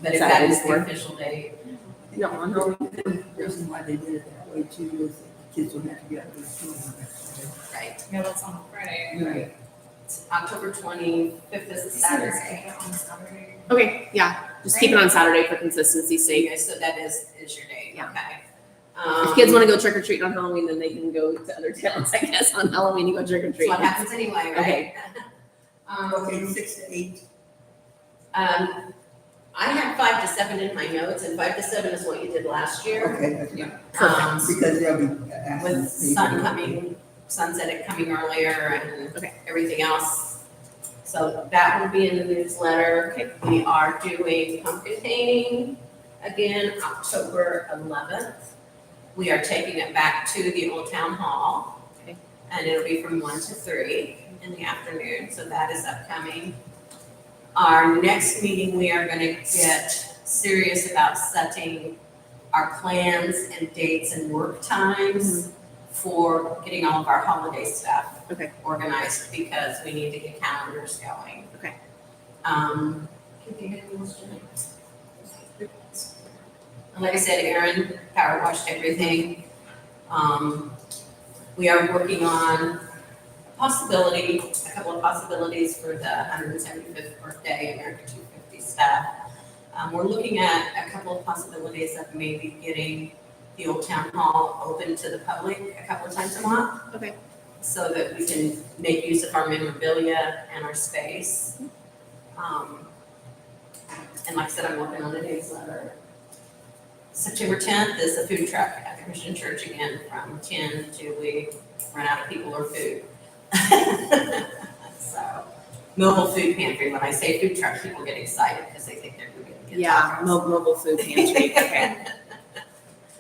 But if that is the official date, Yeah, on Halloween. The reason why they did it that way too is that the kids don't have to get out of the school on that Friday. right? Yeah, that's on Friday. Right. It's October 25th is a Saturday. On Saturday. Okay, yeah, just keep it on Saturday for consistency's sake. Okay, so that is your date, Yeah. okay. If kids want to go trick or treat on Halloween, then they can go to other towns, I guess, on Halloween and go trick or That's treat. what happens anyway, right? Okay. Okay, 6 to 8. I have 5 to 7 in my notes, and 5 to 7 is what you did last year. Okay, that's Yeah. perfect, because they'll be asking. With sunset coming earlier and Okay. everything else. So that will be in the newsletter. We are doing pumpkin painting again, October 11th. We are taking it back to the Old Town Hall. Okay. And it'll be from 1 to 3 in the afternoon, so that is upcoming. Our next meeting, we are gonna get serious about setting our plans and dates and work times for getting all of our holiday stuff Okay. organized, because we need to get calendars going. Okay. Can you get those, Jenny? And like I said, Aaron power washed everything. We are working on a couple of possibilities for the 175th birthday America 250 stuff. We're looking at a couple of possibilities of maybe getting the Old Town Hall open to the public a couple of times a month. Okay. So that we can make use of our memorabilia and our space. And like I said, I'm working on a newsletter. September 10th is the food truck at the Christian Church again from 10 till we run out of people or food. So, mobile food pantry. When I say food truck, people get excited because they think they're going to get Yeah, tacos. mobile food pantry, okay.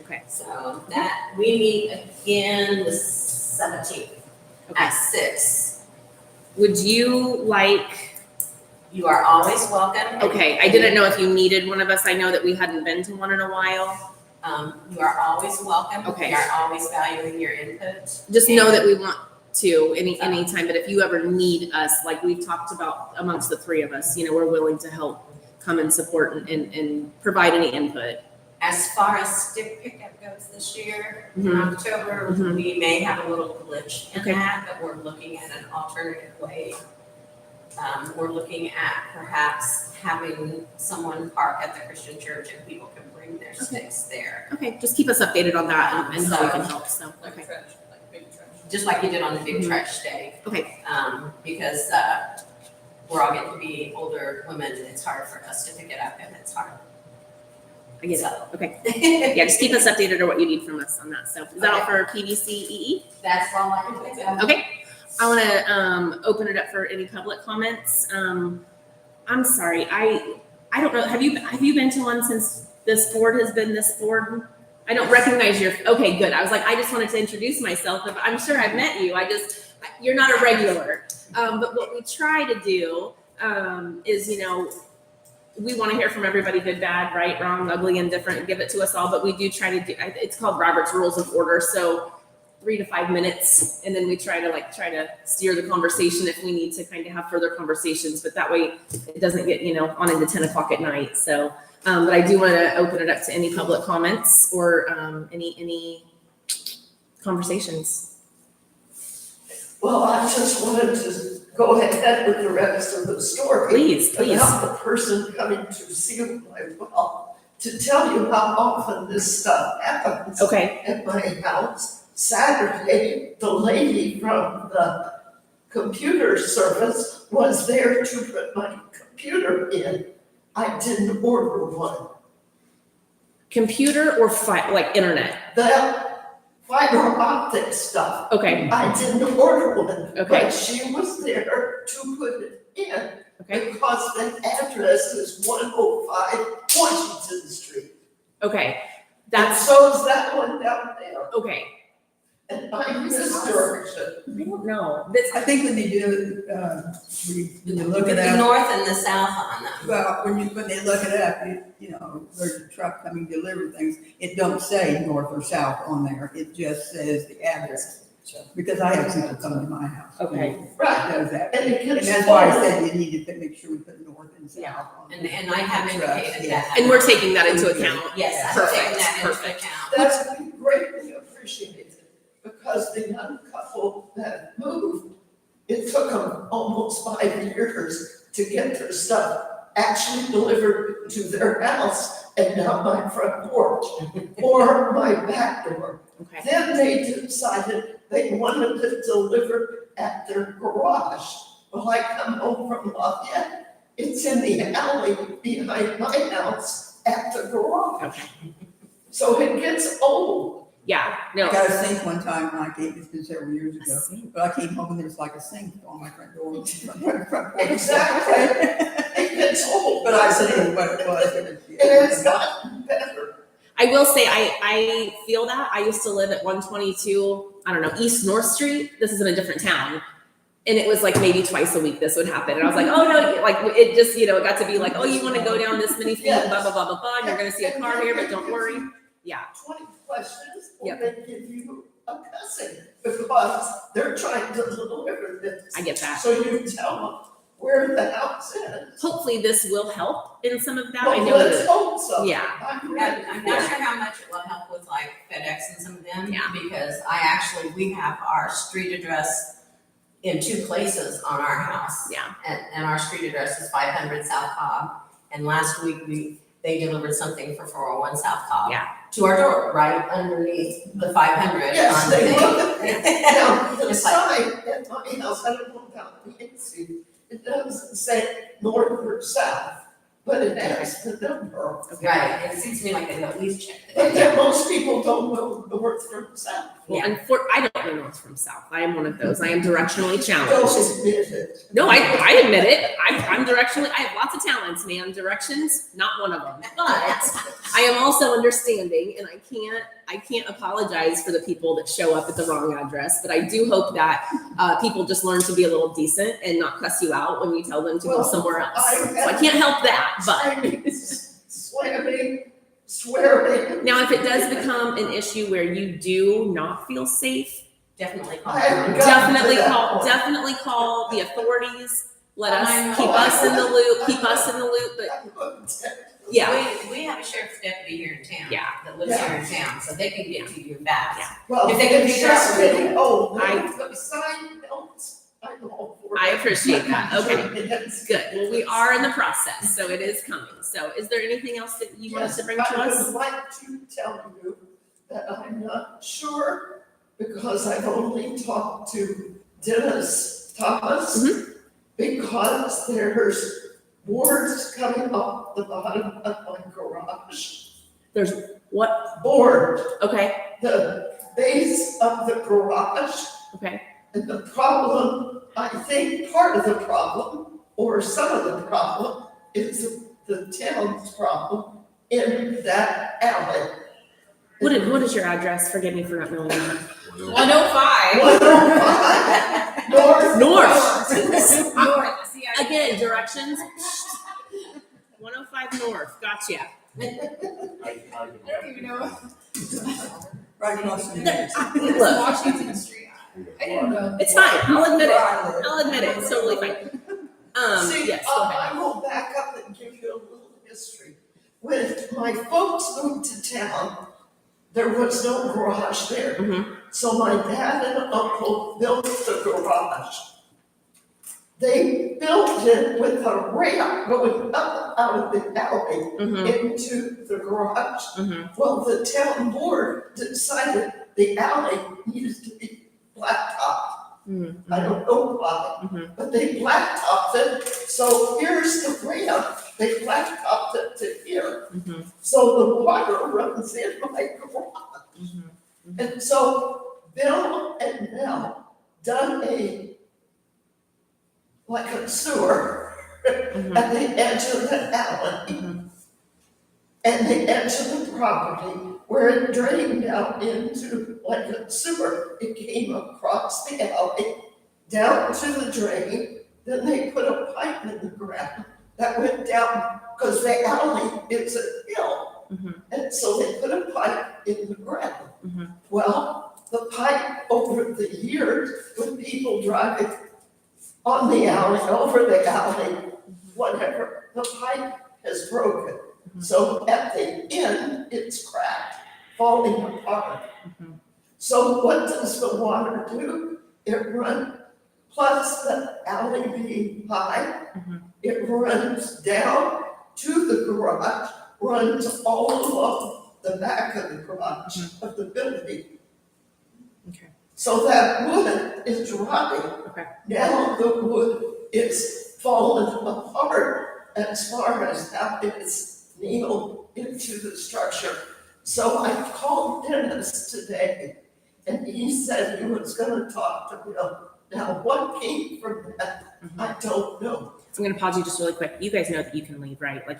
Okay. So that, we meet again the 17th Okay. at 6. Would you like, You are always welcome. okay, I didn't know if you needed one of us. I know that we hadn't been to one in a while. You are always welcome. Okay. We are always valuing your input. Just know that we want to anytime, but if you ever need us, like we've talked about amongst the three of us, we're willing to help come and support and provide any input. As far as stick pickup goes this year, in Mhm. October, Mhm. we may have a little glitch in Okay. that, but we're looking at an alternative way. We're looking at perhaps having someone park at the Christian church and people can bring their sticks there. Okay, just keep us updated on that and how we can help, so, Like okay. trash, like big trash. Just like you did on the big Mhm. trash day. Okay. Because, we're all getting to be older women, and it's hard for us to pick it up, and it's hard. I get it, So. okay. Yeah, just keep us updated on what you need from us on that, so, is that all for PVCEE? That's all I can think of. Okay, I wanna, open it up for any public comments. I'm sorry, I don't know, have you been to one since this board has been this board? I don't recognize your, okay, good, I was like, I just wanted to introduce myself, but I'm sure I've met you, you're not a regular. But what we try to do, is, we wanna hear from everybody, good, bad, right, wrong, ugly, indifferent, give it to us all, but we do try to do, it's called Robert's Rules of Order, so 3 to 5 minutes, and then we try to steer the conversation if we need to kind of have further conversations, but that way it doesn't get, on into 10 o'clock at night, so, but I do want to open it up to any public comments or, any conversations. Well, I just wanted to go ahead with the rest of the story. Please. About the person coming to seal my well, to tell you how often this stuff happens. Okay, At my house. Saturday, the lady from the computer service was there to put my computer in. I didn't order one. computer or like internet? The fiber optic stuff, Okay, I didn't order one. Okay. But she was there to put it in. okay, Because the address is 105 Washington Street. okay, And that's, so is that one down there. okay, And I misdirected. I don't know, this, I think when they do, when you look it The up, north and the south on them. well, when they look it up, there's a truck coming to deliver things, it don't say north or south on there, it just says the address. Because I have people come to my house. Okay. Right, Does that. and it And gets that's why I forwarded. said you needed to make sure we put north and south Yeah. on. And I have indicated that. and we're taking that into account. Yes, I'm taking Perfect, that into perfect. account. That's greatly appreciated, because the young couple that moved, it took them almost 5 years to get their stuff actually delivered to their house and not my front porch or my back door. Okay, Then they decided they wanted it delivered at their garage. Well, I come home from Lafayette, it's in the alley behind my house at the garage. okay, So it gets old. yeah, no. I got a sink one time, and I came, it's been several years ago, but I came home and there was like a sink on my front door. front porch. Exactly. It gets old. But I said what it was. It has gotten better. I will say, I feel that. I used to live at 122, I don't know, East North Street. This is in a different town. And it was like maybe twice a week this would happen. And I was like, oh no, like it just, it got to be like, oh, you want to go down this many feet, blah, blah, blah, blah, blah. And you're going to see a car here, but don't worry. Yeah. 20 questions, or Yep. they give you a cussing, because they're trying to deliver this. I get that. So you tell them where the house is. Hopefully this will help in some of that. I Well, know let's that, hope so. yeah. I'm ready. I'm not sure how much it will help with like FedEx and some of them. Yeah. Because we have our street address in 2 places on our house. Yeah. And our street address is 500 South Cobb. And last week they delivered something for 401 South Cobb. Yeah. To our door, right underneath the 500 Yes, on the they thing. will. Now, the It's like- sign at my house, I don't know about Nancy, it doesn't say north or south. but it has the number. Right, it seems to me like they at least check it. But then most people don't know north from south. Well, and I don't know north from south. I am one of those. I am directionally challenged. Don't admit it. No, I admit it. I'm directionally, I have lots of talents, man. Directions, not one of them. But I am also understanding, and I can't apologize for the people that show up at the wrong address, but I do hope that people just learn to be a little decent and not cuss you out when you tell them to go Well, somewhere else. I So I can't help that, but. I mean, slamming, swearing. Now, if it does become an issue where you do not feel safe, Definitely call. I haven't gotten to that point. definitely call the authorities. Let us I keep know. us in the loop, but yeah. We have a sheriff's deputy here in town. Yeah. That lives here in town, so they can get to you fast. Yeah. Well, If they can it's be just trusted. really old, I- but sign notes, I'm all for I it. appreciate that. Okay, Yes. good. Well, we are in the process, so it is coming. So is there anything else that you want us to bring to I us? would like to tell you that I'm not sure, because I've only talked to Dennis Thomas, Mm-hmm. because there's boards coming up the bottom of my garage. There's what? Board, Okay, the base of the garage, okay. and the problem, I think part of the problem, or some of the problem, is the town's problem in that alley. What is your address? Forgive me for not knowing that. 105. 105 North. North. North. See, I- Again, directions. 105 North. Gotcha. I don't even know. Right across from There- you. Look, Washington Street. I didn't know. it's fine. I'll admit it. Where I live. I'll admit it. It's totally fine. See, Yes, go ahead. I will back up and give you a little history. When my folks moved to town, there was no garage there. Mhm. So my dad and uncle built the garage. They built it with a ramp going up out of the alley Mhm. into the garage. Mhm. Well, the town board decided the alley needed to be blacktopped. Mhm. I don't know why, Mhm. but they blacktopped it, so here's the ramp, they blacktopped it to here. Mhm. So the water runs in my garage. Mhm. And so Bill and Mel done like a sewer Mhm. at the edge of the alley. Mhm. And the edge of the property where it drained out into like a sewer. It came across the alley, down to the drain, then they put a pipe in the ground that went down, because the alley is a hill. Mhm. And so they put a pipe in the ground. Mhm. Well, the pipe over the years, with people driving on the alley, over the alley, whatever, the pipe has broken. So at the end, it's cracked, falling apart. Mhm. So what does the water do? It runs, plus the alley being high, Mhm. it runs down to the garage, runs all along the back of the garage of the building. Okay. So that wood is rotting. Okay. Now the wood is fallen apart as far as how it's nailed into the structure. So I called Dennis today, and he said he was gonna talk to Bill. Now, what came from that, I don't know. I'm gonna pause you just really quick. You guys know that you can leave, right? Like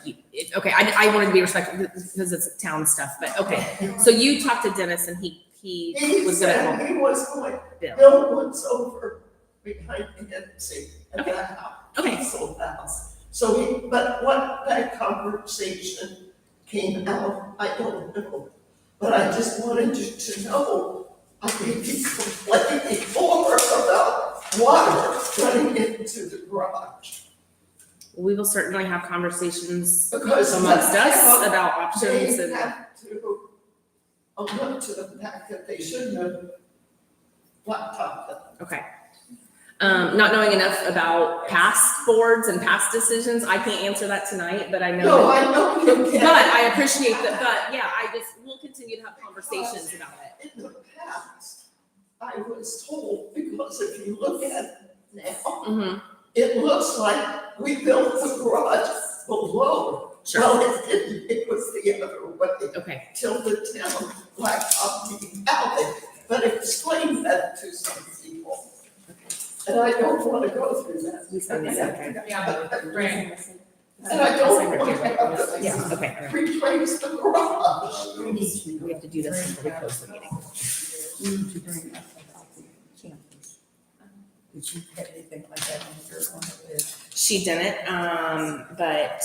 okay, I wanted to be respectful because it's town stuff, but okay. So you talked to Dennis and he He was gonna said call he was going, Bill. Bill was over behind the embassy at Okay. that house. Okay. He sold the house. So but what that conversation came out, I don't know. But I just wanted you to know, I gave you complaint before about water running into the garage. We will certainly have conversations Because amongst the us town, about options they and have to own up to the fact that they shouldn't have blacktopped it. okay. Not knowing enough about past boards and past decisions, I can't answer that tonight, but I know. No, that- I know you But can't. I appreciate that, but yeah, we'll continue to have conversations about it. In the past, I was told, because if you look at it now, Mm-hmm. it looks like we built the garage was below. Sure. Well, it didn't, it was the other way, Okay. till the town blacktop the alley. But explain that to some people. And I don't wanna go through that. We signed this, okay. Yeah, right. And I don't want to have to Yeah, okay, all right. replace the garage. We have to do this before we close the meeting. We need to bring up about the campers. Did you have anything like that on your on the list? She didn't, but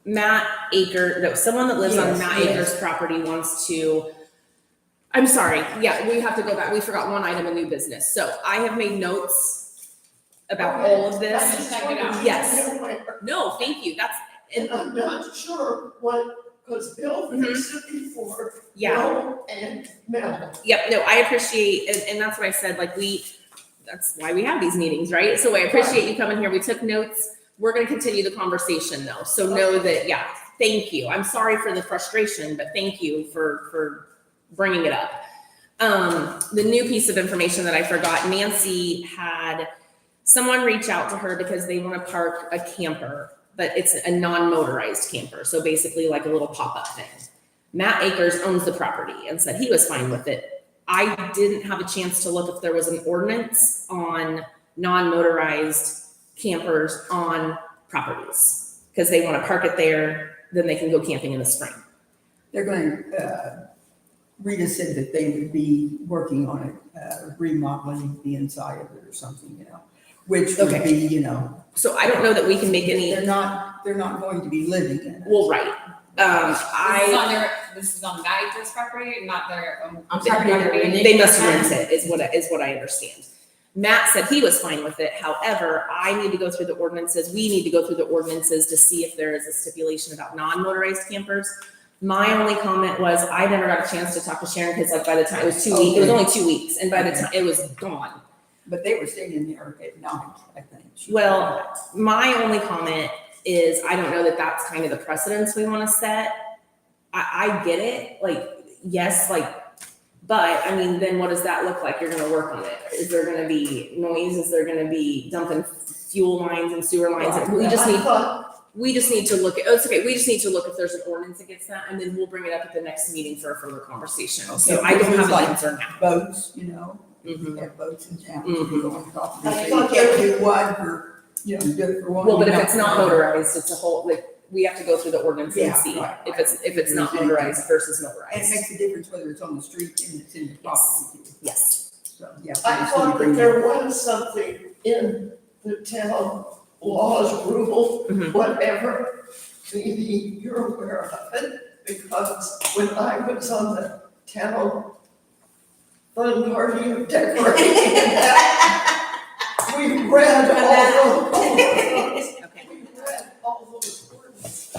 that, someone that lives on Yes, Matt yes. Akers' property wants to, I'm sorry, yeah, we have to go back, we forgot one item in new business. So I have made notes about all of I this. just Check it wanted out. to Yes. be aware. No, thank you, that's, And I'm not sure what, because Bill fixed it before, yeah. Bill and Mel. Yep, no, I appreciate, and that's what I said, like, that's why we have these meetings, right? So I appreciate you coming here, we took notes, we're gonna continue the conversation though, so know that, yeah, thank you. I'm sorry for the frustration, but thank you for bringing it up. The new piece of information that I forgot, Nancy had someone reach out to her because they wanna park a camper, but it's a non-motorized camper, so basically like a little pop-up thing. Matt Akers owns the property and said he was fine with it. I didn't have a chance to look if there was an ordinance on non-motorized campers on properties, because they want to park it there, then they can go camping in the spring. They're going to, Rita said that they would be working on it, remodeling the inside of it or something, you know, which would Okay. be, you know, So I don't know that we can make any, they're not going to be living in it. well, right. This is on Matt Akers' property, not their own I'm property. sorry, they're renting. They must rent it, is what I understand. Matt said he was fine with it. However, I need to go through the ordinances. We need to go through the ordinances to see if there is a stipulation about non-motorized campers. My only comment was I never got a chance to talk to Sharon because like by the time it was 2 weeks, it was only 2 weeks, and by the time it was gone. But they were staying in there at night, I think. Well, my only comment is I don't know that that's kind of the precedence we want to set. I get it, like, yes, like, but I mean, then what does that look like? You're gonna work on it. Is there gonna be noise? Is there gonna be dumping fuel lines and sewer lines? We just need to look at, oh, it's okay, we just need to look if there's an ordinance against that, and then we'll bring it up at the next meeting for a further conversation. So Okay, I don't have like an answer now. boats, you know, Mhm. we have boats in town. Mhm. We go on top of I it. thought You can't do one for, you know, do it for one. Well, but if you it's know. not motorized, it's a whole, like, we have to go through the ordinance and Yeah, see right, if right. it's not motorized versus And it motorized. makes a difference whether it's on the street and it's in the property. too. Yes. So, yeah. we I just need to thought that bring there was something in the town laws, rule, Mhm. whatever, maybe you're aware of it, because when I was on the town fun party of decorating, we read all those. Okay. We read all those words.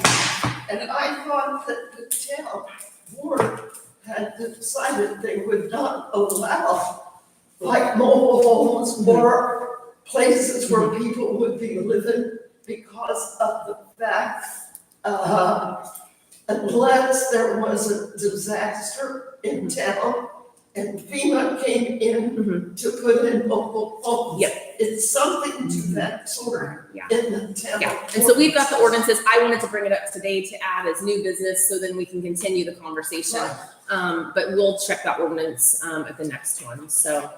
And I thought that the town board had decided they would not allow like mobile homes or places where people would be living because of the fact, unless there was a disaster in town and FEMA came in to put in mobile homes. Yep. It's something to that sort Yeah. in the town. Yeah, and so we've got the ordinances. I wanted to bring it up today to add as new business, so then we can continue the conversation. Right. But we'll check that ordinance, at the next one, so.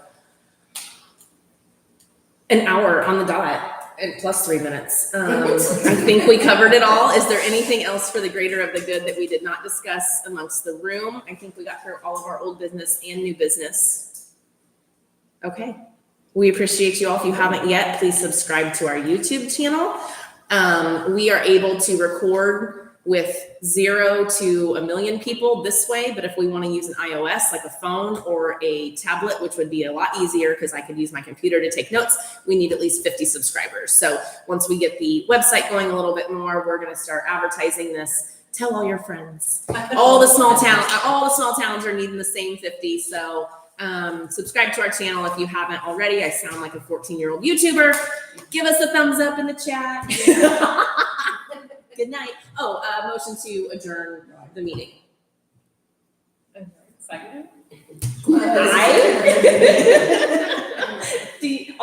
An hour on the dot and plus 3 minutes. I think we covered it all. Is there anything else for the greater of the good that we did not discuss amongst the room? I think we got through all of our old business and new business. Okay. We appreciate you all. If you haven't yet, please subscribe to our YouTube channel. We are able to record with 0 to 1 million people this way, but if we want to use an iOS, like a phone or a tablet, which would be a lot easier because I could use my computer to take notes, we need at least 50 subscribers. So once we get the website going a little bit more, we're going to start advertising this. Tell all your friends. All the small towns are needing the same 50. So subscribe to our channel if you haven't already. I sound like a 14-year-old YouTuber. Give us a thumbs up in the chat. Good night. Motion to adjourn the meeting. Second?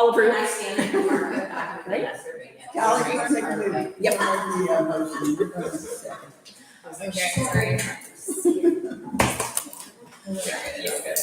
All approved? Can I stand in the market back of the survey? Callie, you take the lead. Yep. You make the motion, you're going to second. Okay, sorry. You're good.